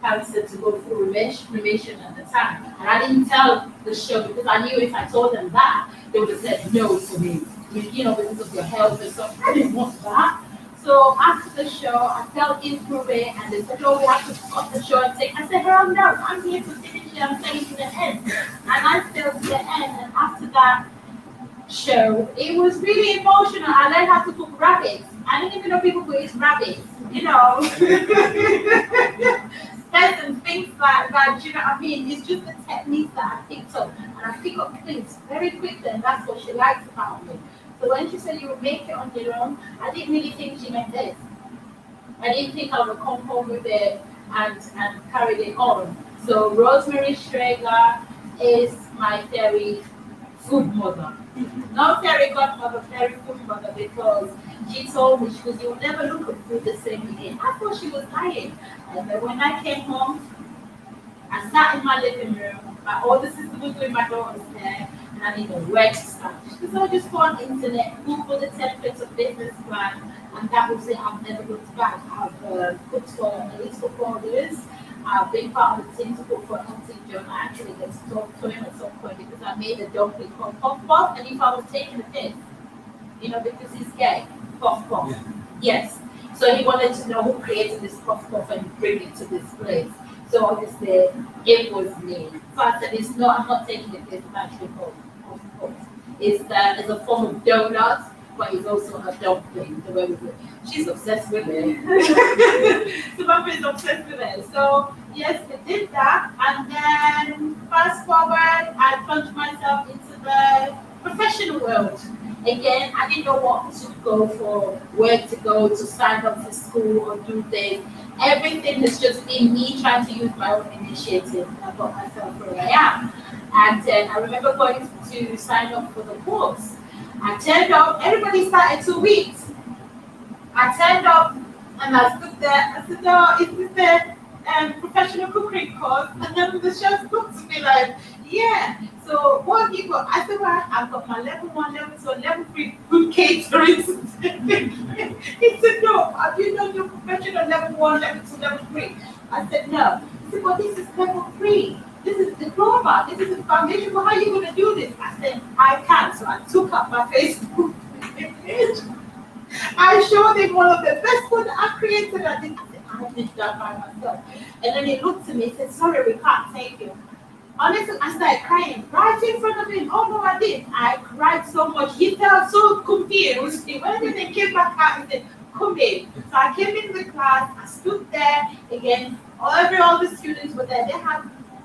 cancer to go through remission at the time. And I didn't tell the show because I knew if I told them that, they would have said no to me, you know, because of your health and stuff. I didn't want that. So after the show, I felt improving, and they said, "Oh, we have to cut the show and take." I said, "Hell no, I'm here to finish it. I'm staying to the end." And I stayed to the end. And after that show, it was really emotional. I learned how to cook rabbits. I didn't even know people could eat rabbits, you know. And things like that, you know what I mean? It's just the techniques that I picked up, and I pick up things very quickly, and that's what she likes about me. So when she said you would make it on your own, I didn't really think she meant this. I didn't think I would come home with it and carry it on. So Rosemary Schrager is my fairy food mother. Not fairy godmother, fairy food mother, because she told me, she goes, you'll never look at food the same again. I thought she was lying. And then when I came home, I sat in my living room, my older sister was doing my daughter's hair, and I didn't know where to start. So I just go on the internet, Google the templates of business plan, and that was it. I've never looked back. I've cooked for at least for 4 years. I've been part of the team to cook for Auntie John. I actually get to talk to him at some point because I made a dumpling called Puff Puff, and if I was taking a piss, you know, because he's gay, Puff Puff. Yeah. Yes. So he wanted to know who created this Puff Puff and bring it to this place. So obviously it was me. So I said, it's not, I'm not taking the piss, it's actually called Puff Puff. It's a form of donut, but it's also a dumpling, the way we do it. She's obsessed with it. So Mama is obsessed with it. So yes, we did that, and then fast forward, I plunged myself into the professional world. Again, I didn't know what to go for, where to go, to sign up for school or do this. Everything has just been me trying to use my own initiative, and I got myself where I am. And then I remember going to sign up for the course. I turned up, everybody started 2 weeks. I turned up and I stood there. I said, "Oh, is this the professional cookery course?" And then the chef looked to me like, "Yeah." So what have you got? I said, "Well, I've got my level 1, level 2, and level 3 food catering." He said, "No, have you done your professional level 1, level 2, level 3? I said, "No." He said, "Well, this is level 3. This is diploma. This is the foundation. Well, how are you going to do this?" I said, "I can't." So I took up my Facebook page. I showed him one of the best ones I created. I did that by myself. And then he looked at me and said, "Sorry, we can't take you." Honestly, I started crying right in front of him. Oh no, I did. I cried so much. He felt so confused. When they came back out and said, "Come in." So I came in the class. I stood there again. All the students were there. They had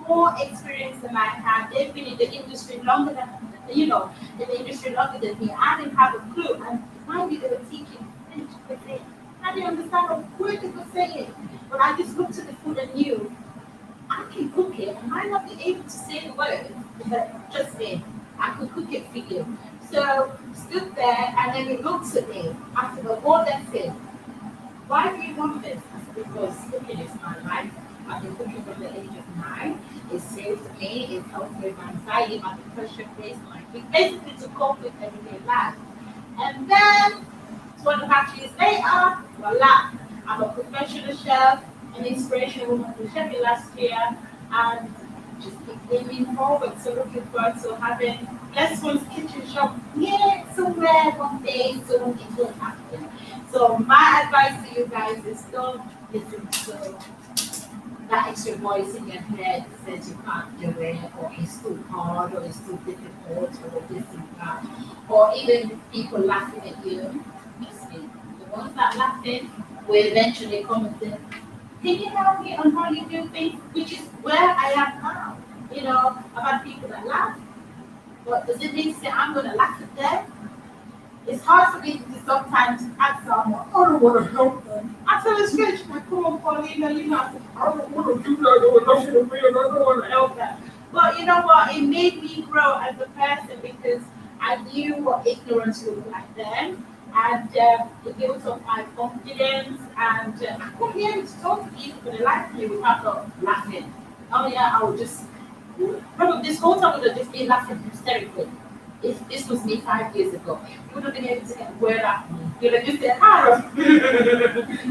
more experience than I had. They've been in the industry longer than, in the industry longer than me. I didn't have a clue. And mind you, they were teaching French cuisine. I didn't understand a word they were saying. But I just looked at the food and knew I can cook it. I might not be able to say the word, but just me, I could cook it for you. So stood there, and then he looked at me after the whole lesson. "Why do you want this?" I said, "Because cooking is my life. I've been cooking from the age of 9. It saved me, it helped with my anxiety, my depression, basically to cope with everyday life." And then 2.5 years later, voila, I'm a professional chef, an inspirational woman for Sheffield last year, and just keep aiming forward. So looking forward to having Blessone's kitchen shop here somewhere one day soon. It will happen. So my advice to you guys is don't listen to that extra voice in your head that says you can't do it, or it's too hard, or it's too difficult, or this and that, or even people laughing at you. Trust me, the ones that laughing will eventually come and say, "Can you help me on how you do things?" Which is where I am now. I've had people that laugh, But does it mean to say I'm going to laugh at them? It's hard for me to sometimes ask someone, I don't want to help them. I tell a stretch, like, come on, Paulina, you know, I don't want to do that, they were nothing to me, and I don't want to help them. But you know what? It made me grow as a person because I knew what ignorance looked like then. And it built up my confidence, and I couldn't be able to talk to people for the life of me without not laughing. Oh yeah, I would just, probably this whole time I would have just been laughing hysterically. If this was me 5 years ago, you would have been able to get a word out of me. You would have just said, "Ah."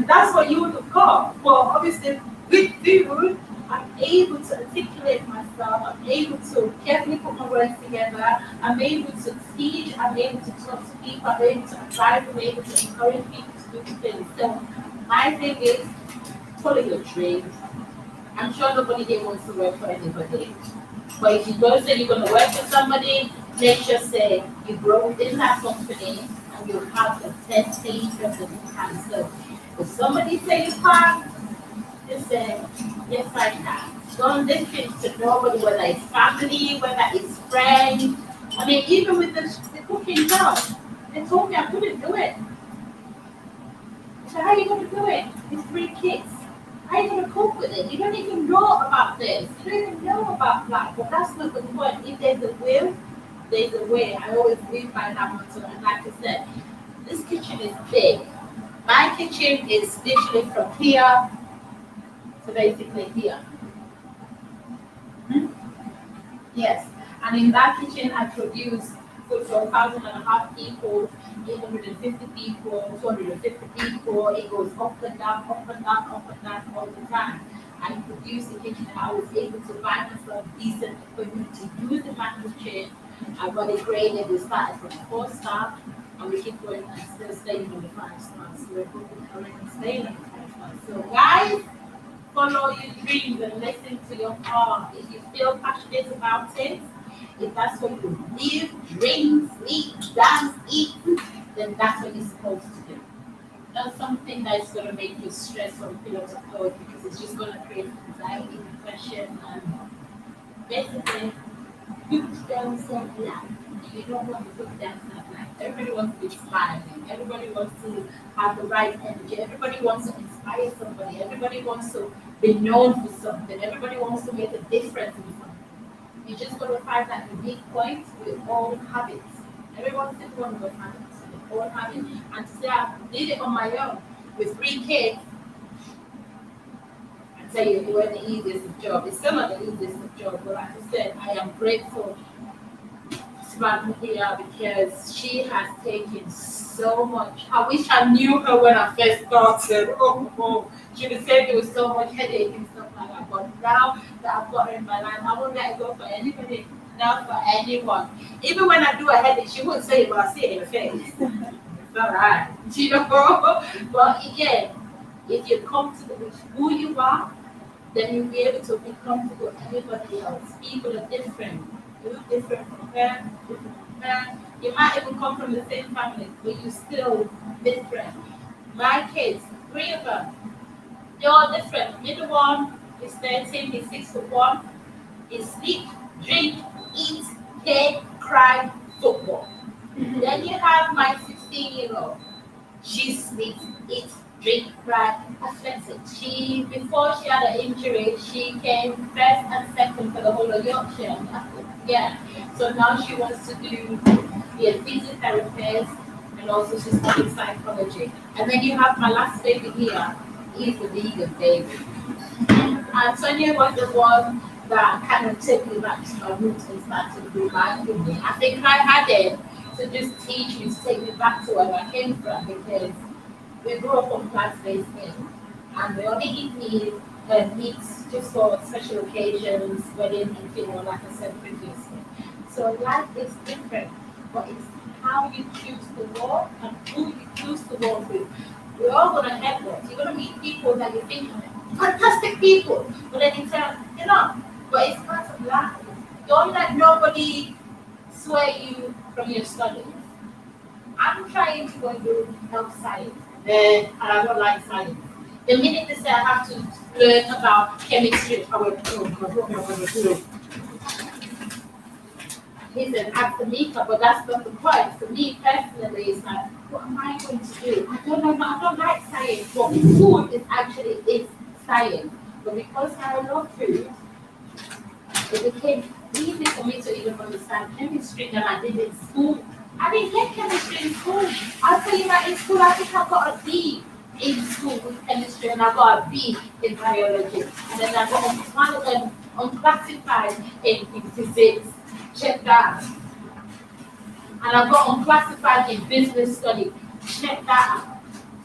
That's what you would have got. Well, obviously, with food, I'm able to articulate myself. I'm able to carefully put my words together. I'm able to teach. I'm able to talk to people. I'm able to advise. I'm able to encourage people to do things. So my thing is, follow your dreams. I'm sure nobody here wants to work for anybody. But if you go say you're going to work for somebody, make sure say you grow within that company and you have the testing of the time. So if somebody say you can't, just say, yes, I can. Don't listen to nobody, whether it's family, whether it's friends. I mean, even with the cooking job, they told me I couldn't do it. So how are you going to do it with 3 kids? How are you going to cope with it? You don't even know about this. You don't even know about that. But that's not the point. If there's a will, there's a way. I always live by that motto. And like I said, this kitchen is big. My kitchen is literally from here to basically here. Yes. And in that kitchen, I produce food for 1,500 people, 850 people, 250 people. It goes up and down, up and down, up and down all the time. I produced the kitchen and I was able to buy myself decent equipment to use the macro chain. I got it graded. We started from 4-star and we keep going and still staying on the 5 stars. So we're currently staying on the 5 stars. So guys, follow your dreams and listen to your heart. If you feel passionate about it, if that's what you live, dream, sleep, dance, eat, then that's what you're supposed to do. Not something that's going to make you stress or feel overloaded because it's just going to create anxiety, depression, and basically, you don't self-love. You don't want to put down self-love. Everybody wants to be smiling. Everybody wants to have the right energy. Everybody wants to inspire somebody. Everybody wants to be known for something. Everybody wants to make a difference in something. You just got to find that unique point with all habits. Everyone's different with habits. With all habits. And to say I did it on my own with 3 kids, I tell you, it wasn't the easiest of job. It's still not the easiest of job, but like I said, I am grateful to Maria because she has taken so much. I wish I knew her when I first started. Oh. She would say there was so much headache and stuff like that. But now that I've got her in my life, I won't let it go for anybody, not for anyone. Even when I do a headache, she wouldn't say it, but I see it in her face. It's all right. You know? But again, if you're comfortable with who you are, then you'll be able to be comfortable with everybody else. People are different. You're different from her, different from her. You might even come from the same family, but you're still different. My kids, 3 of them, they're all different. Middle one is 13, he's 6'1". He sleep, drink, eat, play, cry, football. Then you have my 16-year-old. She sleeps, eats, drink, cry, athletic. Before she had an injury, she came first and second for the whole of Yorkshire. Yeah. So now she wants to be a physiotherapist and also she's studying psychology. And then you have my last baby here. He's the vegan baby. And Sonia was the one that kind of took me back to my roots and started reminding me. I think I had it to just teach me, to take me back to where I came from because we grew up on plant-based meat. And we only eat meats just for special occasions, wedding, like I said previously. So life is different, but it's how you choose to walk and who you choose to walk with. We're all going to network. You're going to meet people that you think are fantastic people, but then you tell, but it's part of life. Don't let nobody sway you from your studies. I'm trying to go and do health science, and I don't like science. The minute they say I have to learn about chemistry, I will do. he's an academic, but that's not the point. For me personally, it's like, what am I going to do? I don't know, I don't like science, but food is science. But because I love food, it became easy for me to even understand chemistry than I did in school. I didn't get chemistry in school. I'll tell you that in school, I think I got a D in school with chemistry, and I got a B in biology. And then I got unclassified in physics. Check that. And I got unclassified in business study. Check that out.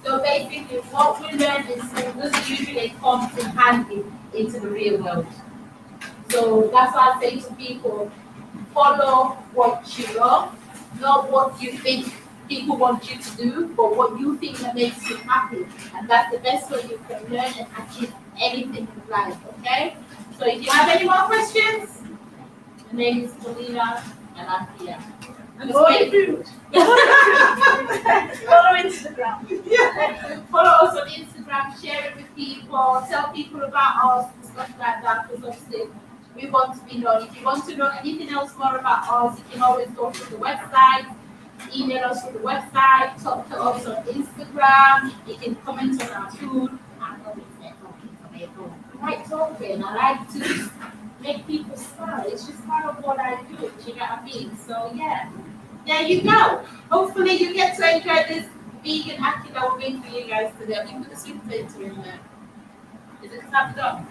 So basically, what we learn in school doesn't usually come in handy into the real world. So that's why I say to people, follow what you love, not what you think people want you to do, but what you think that makes you happy. And that's the best way you can learn and achieve anything in life, okay? So if you have any more questions, my name is Paulina, and I'm here. And boy, food. Follow Instagram. Yeah. Follow us on Instagram, share it with people, tell people about us, and stuff like that, because obviously we want to be known. If you want to know anything else more about us, you can always go to the website, email us to the website, talk to us on Instagram, you can comment on our food. I know it's networking. I like talking, I like to make people smile. It's just part of what I do, you know what I mean? So yeah, there you go. Hopefully you get to enjoy this vegan acting that we're doing for you guys today. We put the sweet potato in there. Is it snapped up?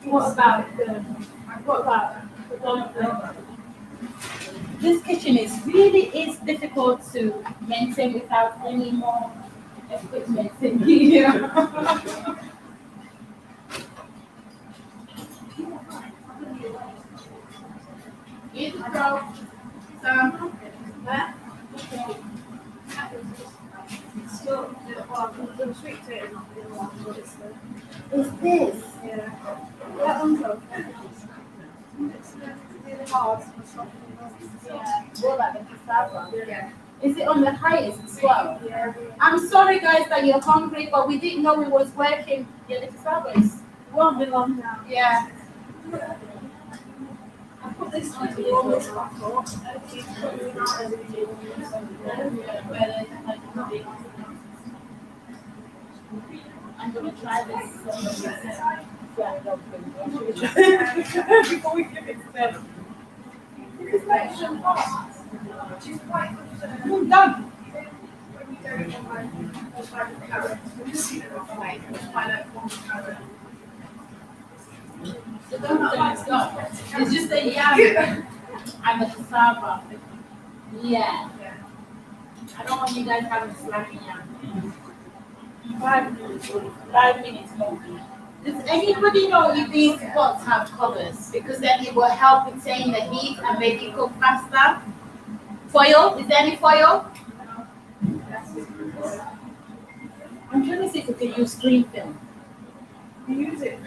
What about the one? This kitchen is difficult to maintain without any more equipment in here. Is this? Yeah. That one's okay. It's really hard for something else. Yeah. More like the cassava. Yeah. Is it on the highest as well? Yeah. I'm sorry guys that you're hungry, but we didn't know we was working. Yeah, the cassava is. Won't be long now. Yeah. I put this one to warm this back up. I'm gonna try this. Before we give it to them. She's quite I'm done. So don't stop. It's just a yam and the cassava. Yeah. I don't want you guys having slapping yam. 5 minutes. 5 minutes more. Does anybody know if these pots have covers? Because then it will help retain the heat and make it cook faster. Foil? Is there any foil? I'm trying to see if we can use green film. use it.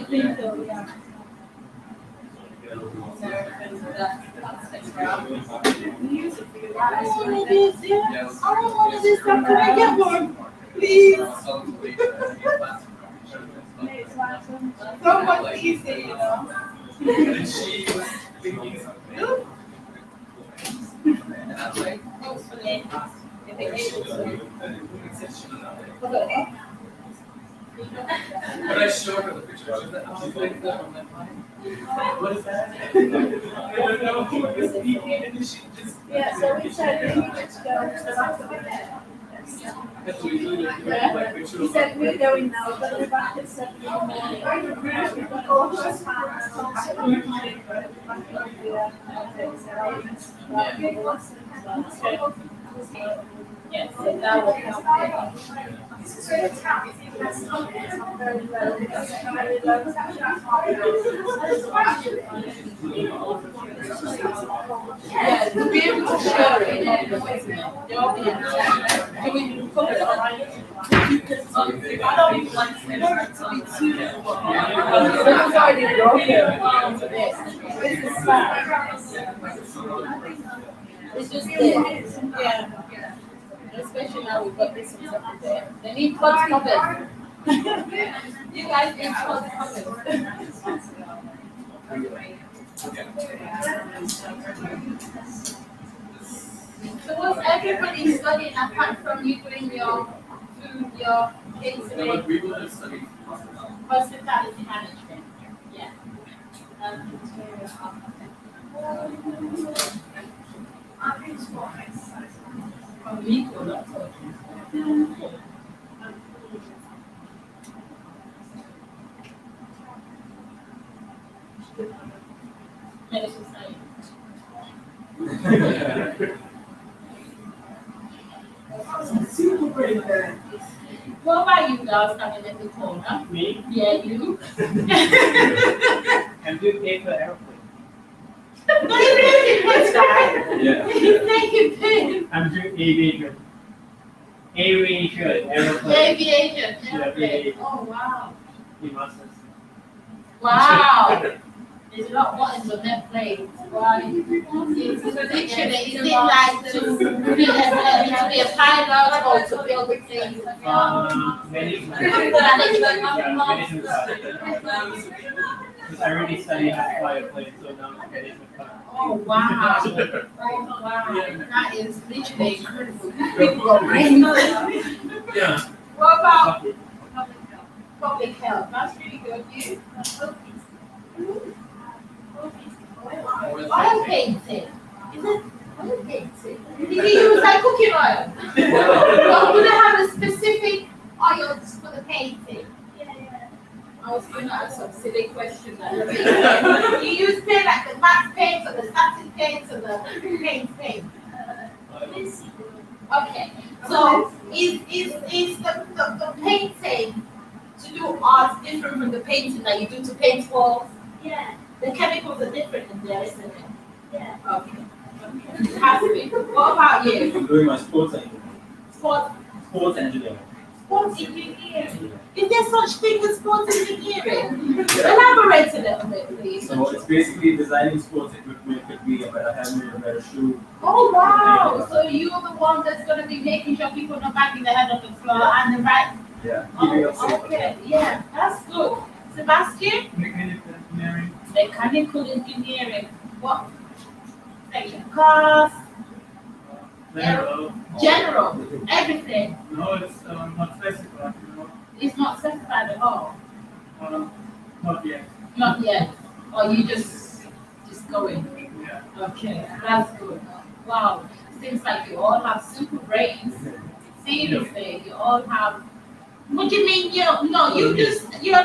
Green film, yeah. Use it for your I don't want to use it. I don't want to use some. Can I get one? Please. So much easier, you know. Hopefully, if they're able to. But I showed her the picture. She's like, oh, like that on that line. What is that? I don't know. He was speaking and she just. Yeah, so we said we need to go to the back of it. That's what we do. Like picture He of. said we're going now, but we're back at 7 in the morning. We've got all the time. Yes, so that will help. So the tap is even less confidence, I'm very low. It's very low. Yeah, to be able to share it. Can we put it on? I don't even like it to be too. This is already broken. This is fine. It's just this. Yeah. Especially now we've got this on top of there. They need pot covers. You guys each hold colors. So what's everybody studying apart from you doing your food, your catering, We will study. hospitality management? Yeah. I'm in sport exercise. Oh, legal, that's all. Medicine science. Super great. What about you guys standing in the corner? Me? Yeah, you. I'm doing paper airplane. No, you're making this guy. Yeah. He's making this. I'm doing aviation. Aviation, airplane. Aviation. Yeah, Okay. aviation. Oh, wow. Masters. Wow. There's a lot of buttons on that plate. Wow. It's literally, is it like to be a pilot or to build a plane? Management. Management. Management side. Because I already studied how to fly a plane, so now I'm management side. Oh, wow. Oh, wow. That is literally incredible. People got brains. Yeah. What about public health? That's really good. You? Oil painting. Is it oil painting? Did you use like cooking oil? Or do they have a specific oils for the painting? I was going to ask some silly question. You use paint like the matte paint or the satin paint or the paint? Okay. So is the painting to do art different from the painting that you do to paint walls? Yeah, The chemicals are different in there, isn't it? yeah. Okay. It has to be. What about you? I'm doing my sports engineering. Sports Engineering. engineering. Is there such thing as sports engineering? Elaborate a little bit, please. So it's basically designing sports equipment, could be a better helmet, a better shoe. Oh wow! So you're the one that's gonna be making sure people are not banging their head on the floor and the right. Yeah. Keeping up Oh, safe. okay, yeah, that's good. Sebastian? Mechanical engineering. Mechanical engineering. What? Section cars, general, everything. No, it's not specified. It's not specified at all. Not yet. Not yet. Or you just going. Yeah. Okay, that's good. Wow. Seems like you all have super brains. Seriously, you all have. What do you mean? You're a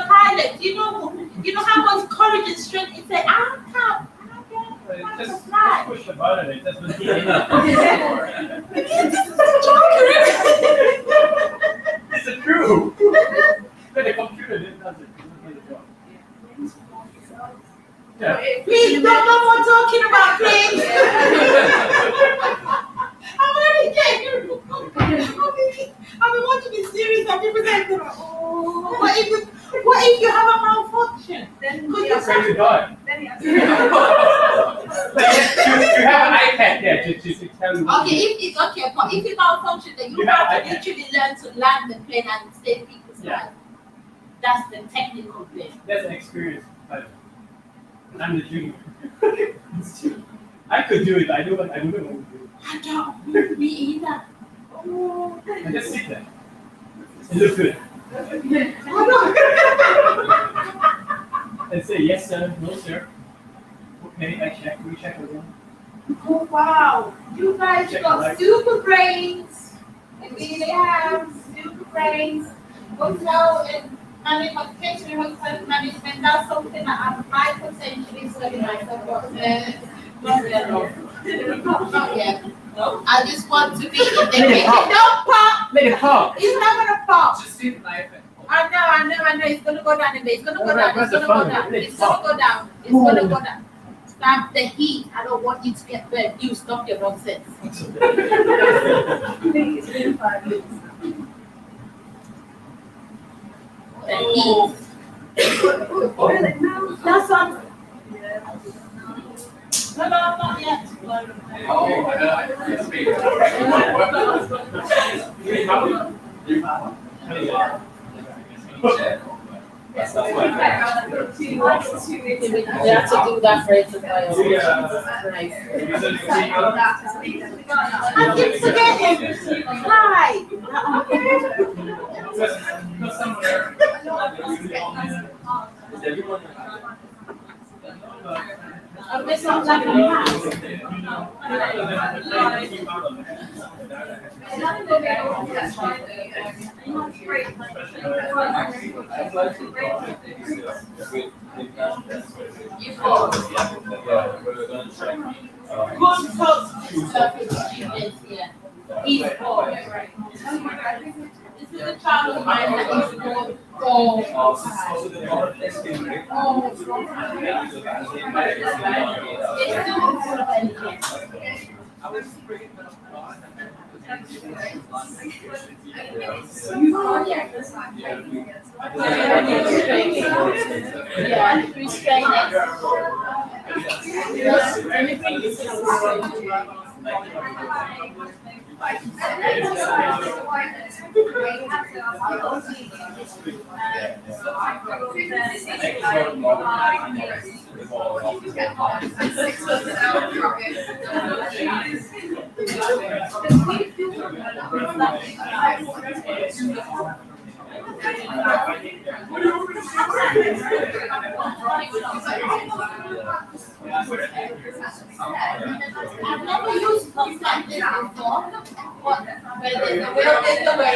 pilot. You know how much courage and strength it takes. I can't Just fly. push the button. It doesn't This is a joke. It's true. But the computer didn't does it. It doesn't do the job. Yeah. Please don't know what we're talking about, please. I'm already getting. I've been watching this series and people say, oh, what if you have a malfunction? Then Could he you has So you die. then he has You have an iPad there to tell you. Okay, but if you malfunction, then you You have have to literally learn to land the plane and save people's Yeah. lives. That's the technical bit. That's an experience. But I'm the junior. I could do it. I don't know what to do. I don't. Me either. Oh. I just sit there. It looks good. And say yes sir, no sir. Okay, I check. We check again. Oh wow, you guys Check got right. super brains. You really have super brains. Hotel and management, catering, hotel management, that's something that I might potentially study myself, but not yet. Not yet. No. I just want to be in the kitchen. Don't pop! Let it pop. It's not gonna pop. Just see the knife and I know. It's gonna go down in there. It's gonna go Alright, down. It's where's the gonna go fun? down. Let it It's gonna pop. go down. It's gonna go down. Stop the heat. I don't want you to get burnt. You stop your nonsense. it's been 5 years. The heat. Really? No. That's on. Yeah. No, not yet. They have to do that for it to buy. I keep forgetting. Hi. I'm missing that He's four. This is a child of mine that is four. I've never used contact before, but there's a will, there's a way.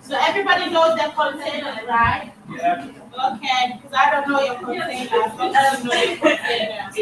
So everybody knows their containers, right? Yeah. Okay, because I don't know your containers, but I don't know your containers.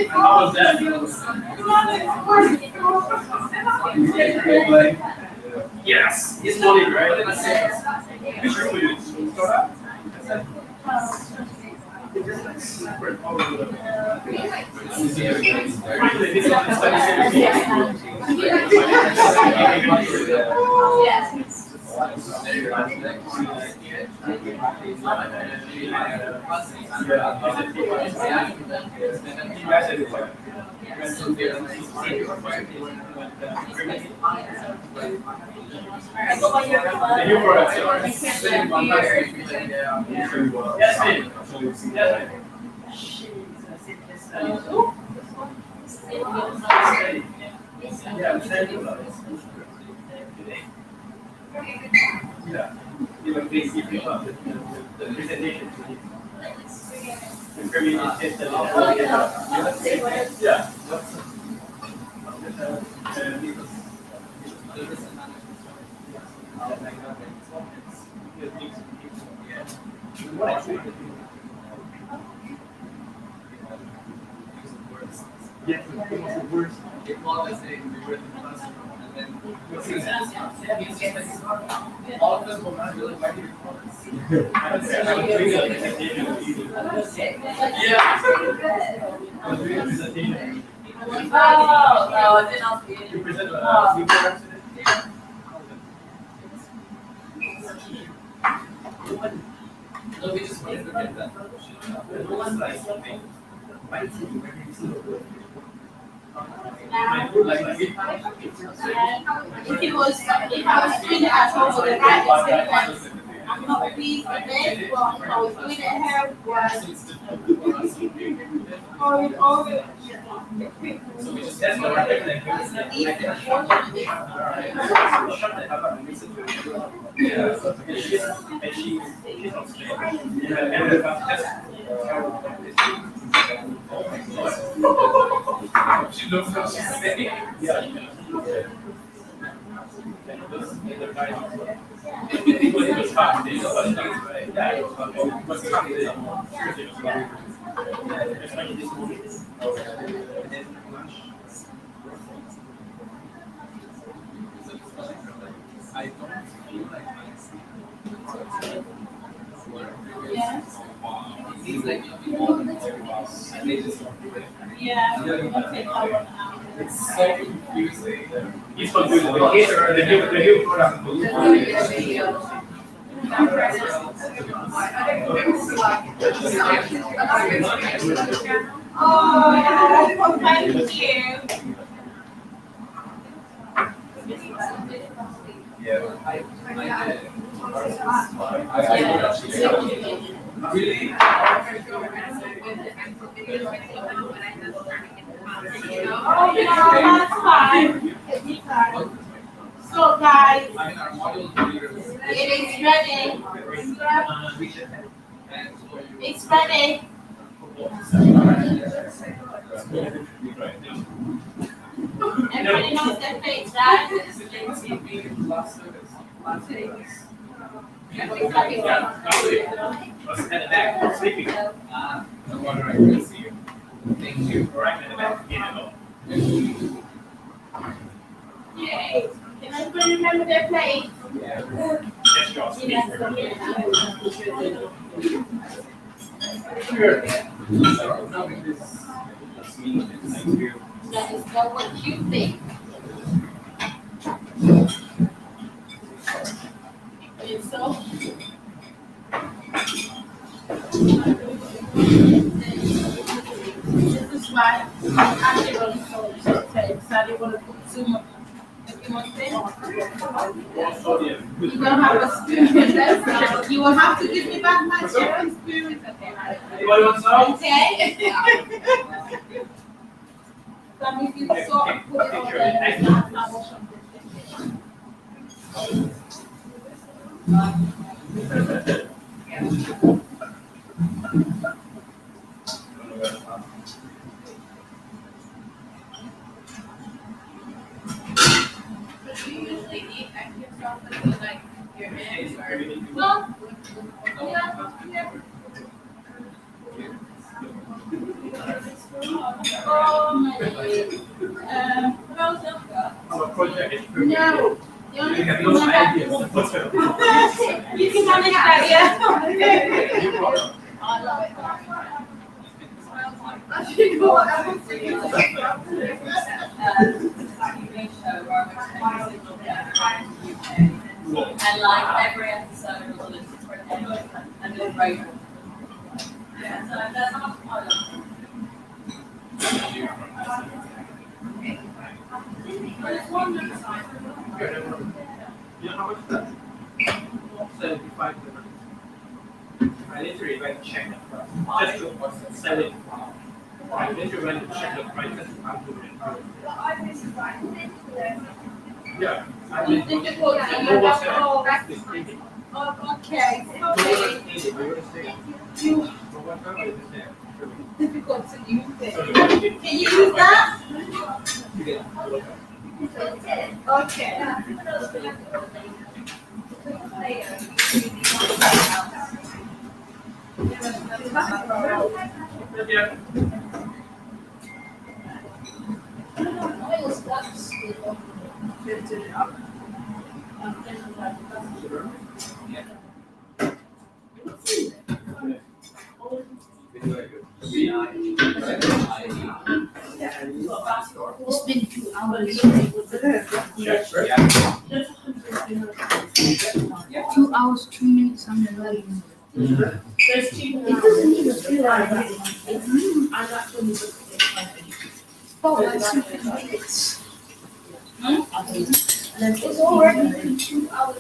How was that? Yes, it's funny, right? Which room will you start out? If I was doing it at home with a right experience, I'm not pleased with it, but if I was doing it at home, It's so confusing. He's confusing. The new product. Oh, thank you. Really? Oh, yeah, that's fine. So, guys, it is ready. It's ready. Everybody knows their face, right? All right, good to see you. Thank you. Right in the back, you know. Yay. Can everybody remember their place? Yes, Josh. Sure. So, now with this, let's meet. Thank you. That is not what you think. And so. This is why I'm actually running so tight, so I didn't want to put too much. You want this? You don't have a spoon. You will have to give me back my sharing spoon. Anybody want some? Okay. Then if you sort of put it on there, I will show Do you usually eat extra stuff with like your hands or? No. Yeah. Oh my. Our project is No. The only We have thing no I have- ideas. What's it? You can manage that, yeah. You problem. I love it. And like every episode was a different area and then right. Yeah, so that's not part of it. You know how much is that? 75 minutes. I literally went to check the price. Just to 75. I literally went to check the price. I'm doing it. Yeah. I mean, Difficult to no one's there. Oh, It's easy. okay. No one's easy. We're gonna stay. You No one's there, we're gonna stay. difficult to use So it. you get- Can you use that? you get- Okay. Yeah. It's been 2 hours. 2 hours, 2 minutes on the way. It doesn't even feel like it. I'm not going to Oh, that's 2 minutes. It's already 2 hours.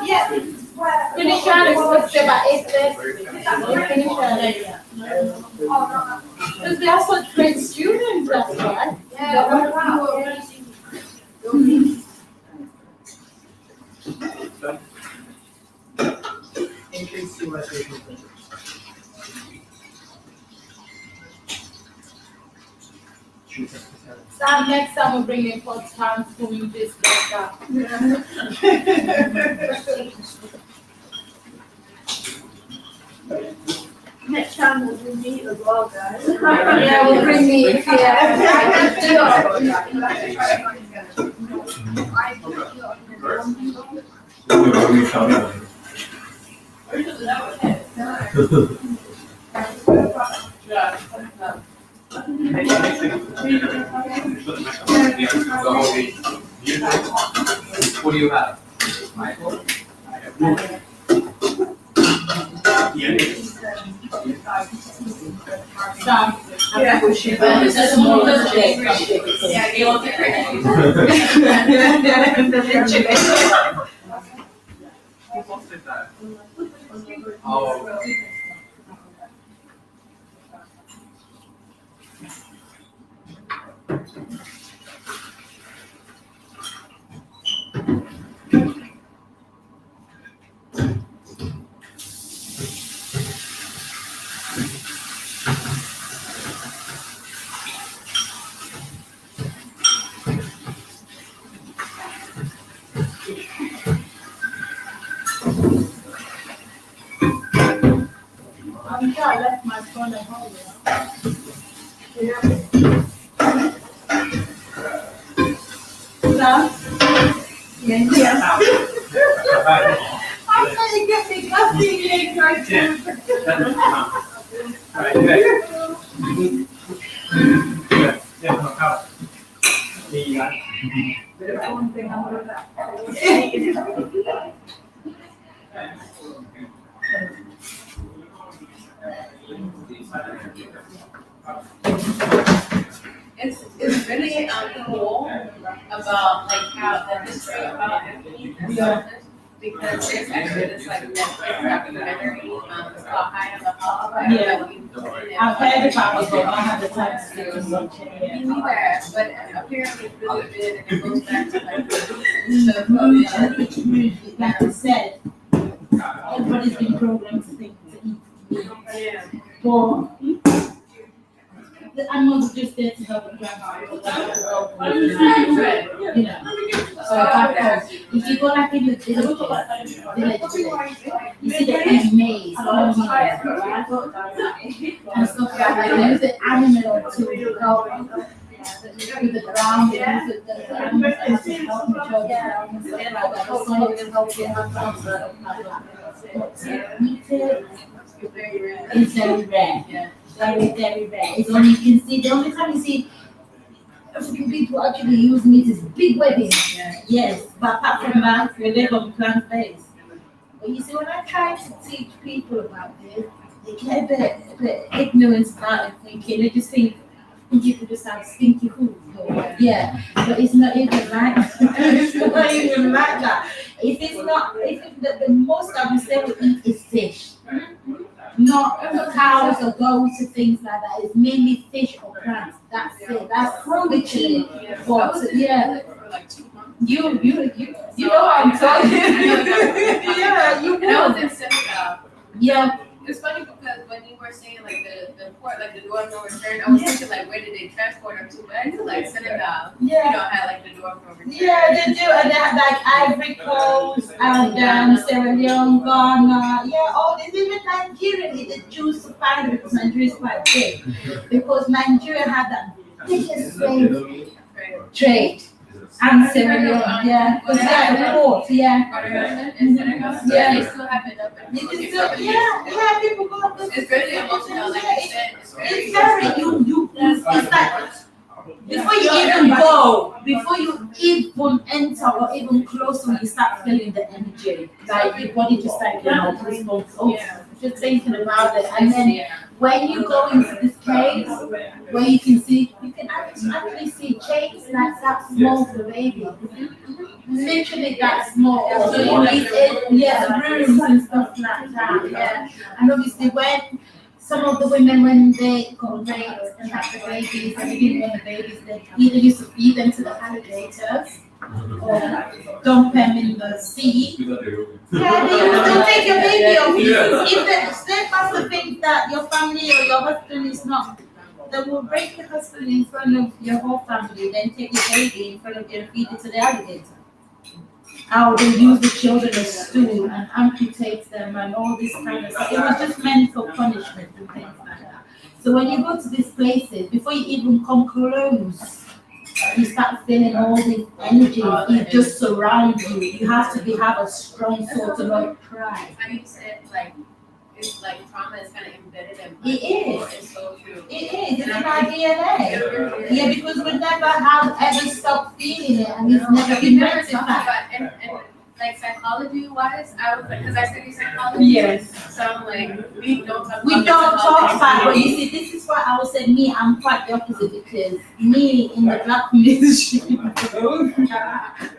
Yeah. Finish on what's about 8:30. Finish on because they are such great students, that's why. Sam, next time we'll bring in for time doing this like that. Next time we'll do meat as well, guys. Yeah, we'll bring meat, What do you have? Michael? Sam. Yeah. This is more than Yeah, you want to create. Who posted that? Oh. I'm sure I left my phone at home. No? Yeah. I thought you get me coffee in right Yeah. Alright, good. Yeah, no, how? It's really cool about like how the history about empathy and selfless, because there's actually this like Netflix documentary, it's called High on the Hall. I've heard about it, but I haven't had time to sit and watch it yet. Me neither, but apparently it's really good, and it goes back to like the Movie, like I said, everybody's been programmed to think to eat meat. But the animals are just there to help the you know. So if you go like in the village, you see the maize, and stuff like that. They use the animal to help with the ground, they use the animals to help each other and stuff like that. The soil will help you have stuff like that. But to eat it is very rare. Very, very rare. It's only you can see, the only time you see African people actually use meat is big weddings. Yes, but apart from that, we live on plant-based. But you see, when I try to teach people about this, they get a bit ignorant about it, thinking they just think people just have stinky food. Yeah, but it's not even like that. It's not even like that. If the most I would say we eat is fish. Not cows or goats or things like that. It's mainly fish or plants. That's it. That's literally. But yeah, you know what I'm talking. Yeah, you And I was know. in Senegal. Yeah. It's funny because when you were saying like the port, like the door of no return, I was thinking like where did they transport them to? But I feel like Senegal, you know, had like the door of no return. Yeah, they do, and they have like Ivory Coast and Sierra Leone, Ghana, yeah, all this. Even Nigeria, they choose to find it because Nigeria is quite big, because Nigeria had the biggest slave trade. And Sierra Leone, yeah, because they are the port, yeah. In Senegal, Yeah. they still have it up. And You can still, yeah, people go up there. It's very emotional, like you said. It's very, it's like, before you even enter or even closer, you start feeling the energy. Like your body just like, responds. Just thinking about it. And then when you go into this cave, where you can actually see caves like that small for baby. Literally that small. So rooms and stuff like that. Yeah. And obviously when some of the women, when they got raped and had the babies, and they didn't want the babies, they either used to feed them to the alligators or dump them in the sea. Yeah, they used to take your baby off you. If the slave master thinks that your family or your husband is not, they will break your husband in front of your whole family, then take your baby in front of you and feed it to the alligator. How they use the children as stool and amputate them and all this kind of stuff. It was just meant for punishment and things like that. So when you go to these places, before you even come close, you start feeling all these energies. It just surrounds you. You have to have a strong soul to not cry. How you said like it's like trauma is kind of embedded in. It is. It's so true. It is. It's in our DNA. Yeah, because we never have ever stopped feeling it, and it's never been Never talk rectified. about and like psychology wise, I was like, because I study psychology. Yes. So I'm like, we don't talk about We don't talk about it, but you see, this is why I would say me, I'm quite the opposite, because me in the black community,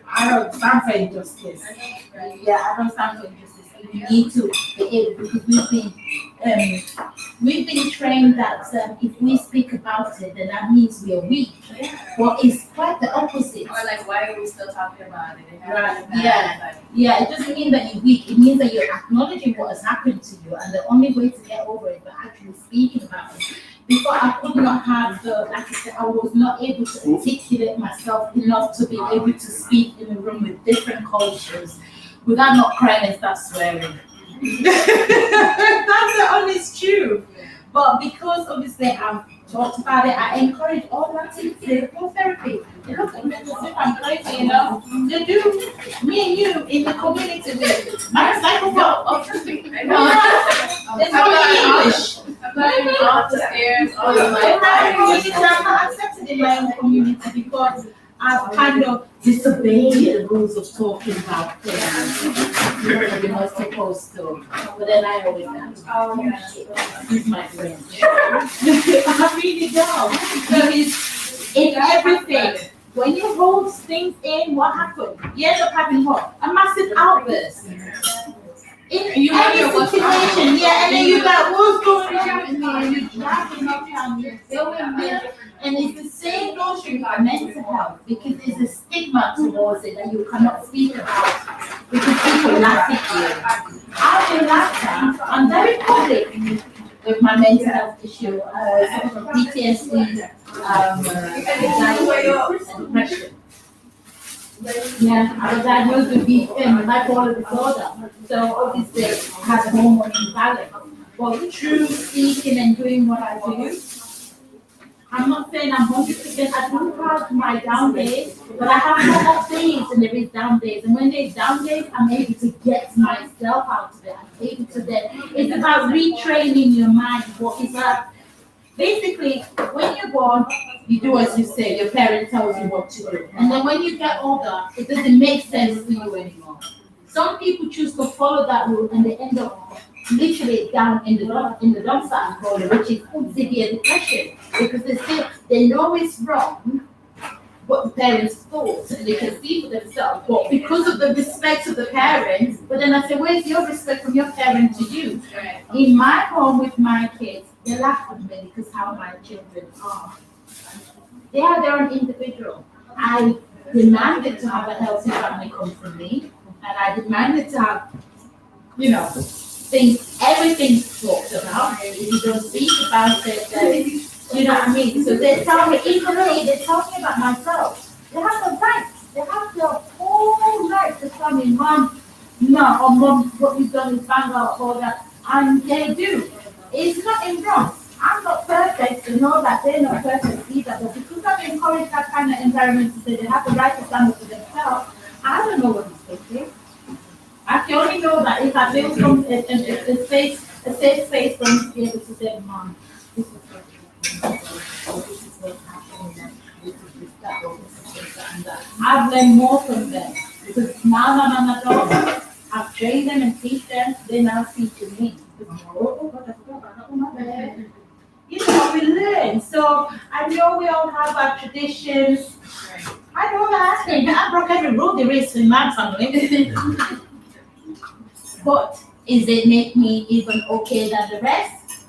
I don't stand for injustice. Yeah, I don't stand for injustice. You need to be able, because we've been trained that if we speak about it, then that means we are weak. Well, it's quite the opposite. Or like, why are we still talking about it? It Right, happened yeah. bad, Yeah, it doesn't mean that you're weak. It means that you're acknowledging what has happened to you, and the only way to get over it by actually speaking about it. Before, I could not have like I said, I was not able to articulate myself enough to be able to speak in a room with different cultures without not crying and start swearing. That's the honest truth. But because obviously I've talked about it, I encourage all my kids to go therapy. They look at me as if I'm crazy, you know. They do. Me and you in the community with my cycle I know. There's no English. I'm not off the stairs all the In way. my community, I'm not accepted in my own community because I've kind of disobeyed the rules of talking about things. You're not supposed to. But then I always am. He's my friend. I really don't. Because in everything, when you hold things in, what happens? You end up having what? A massive outburst. In You any wonder what's situation, yeah, and then you got what's going on with me, and you're dragging up and you're going there. And it's the same notion for mental health because there's a stigma towards it that you cannot speak about because people laugh at you. I've been laughed at. I'm very public with my mental health issue, PTSD, anxiety, and depression. Yeah, I was diagnosed with bipolar disorder. So obviously I had a hormone imbalance. But through speaking and doing what I do, I'm not saying I'm 100%. I do have my down days, but I have more up days and there is down days. And when there's down days, I'm able to get myself out of it. I'm able to then. It's about retraining your mind. What is that? Basically, when you're born, you do as you say. Your parent tells you what to do. And then when you get older, it doesn't make sense to you anymore. Some people choose to follow that rule and they end up literally down in the dump site corner, which is severe depression, because they know it's wrong, what the parents thought, and they can see for themselves. But because of the respect of the parents, but then I say, where's your respect from your parent to you? In my home with my kids, they laugh at me because how my children are. They are their own individual. I demanded to have a healthy family come from me, and I demanded to have, everything's talked about. If you don't speak about it, then, you know what I mean? So they tell me, even though they tell me about myself, they have the right, they have the whole right to tell me, Mom, no, or Mom, what you've done is bang out, all that. And they do. It's nothing wrong. I'm not perfect to know that they're not perfect either, but because I've encouraged that kind of environment to say they have the right to stand up for themselves, I don't know what he's thinking. I can only know that if I build some a safe space for me to be able to say, Mom, this is what's happening, this is that, or this is that, and that. I've learned more from them because now that I'm adult, I've trained them and teach them, they now teach me. We learn. So I know we all have our traditions. I know that. I broke every rule there is in my family. But is it make me even okay than the rest?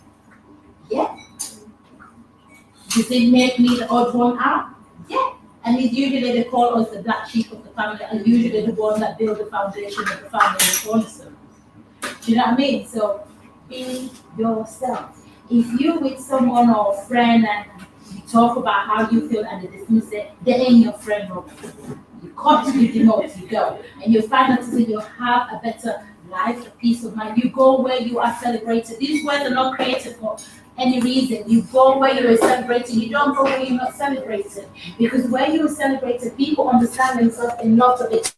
Yeah. Does it make me the odd one out? Yeah. And it's usually they call us the black sheep of the family, and usually the one that build the foundation of the family and cornerstone. Do you know what I mean? So be yourself. If you're with someone or a friend and you talk about how you feel and they dismiss it, they ain't your friend, Robert. You cut to the remote, you go. And you find out that you have a better life, a peace of mind. You go where you are celebrated. These words are not created for any reason. You go where you are celebrated. You don't go where you're not celebrated. Because where you are celebrated, people understand themselves in lots of it.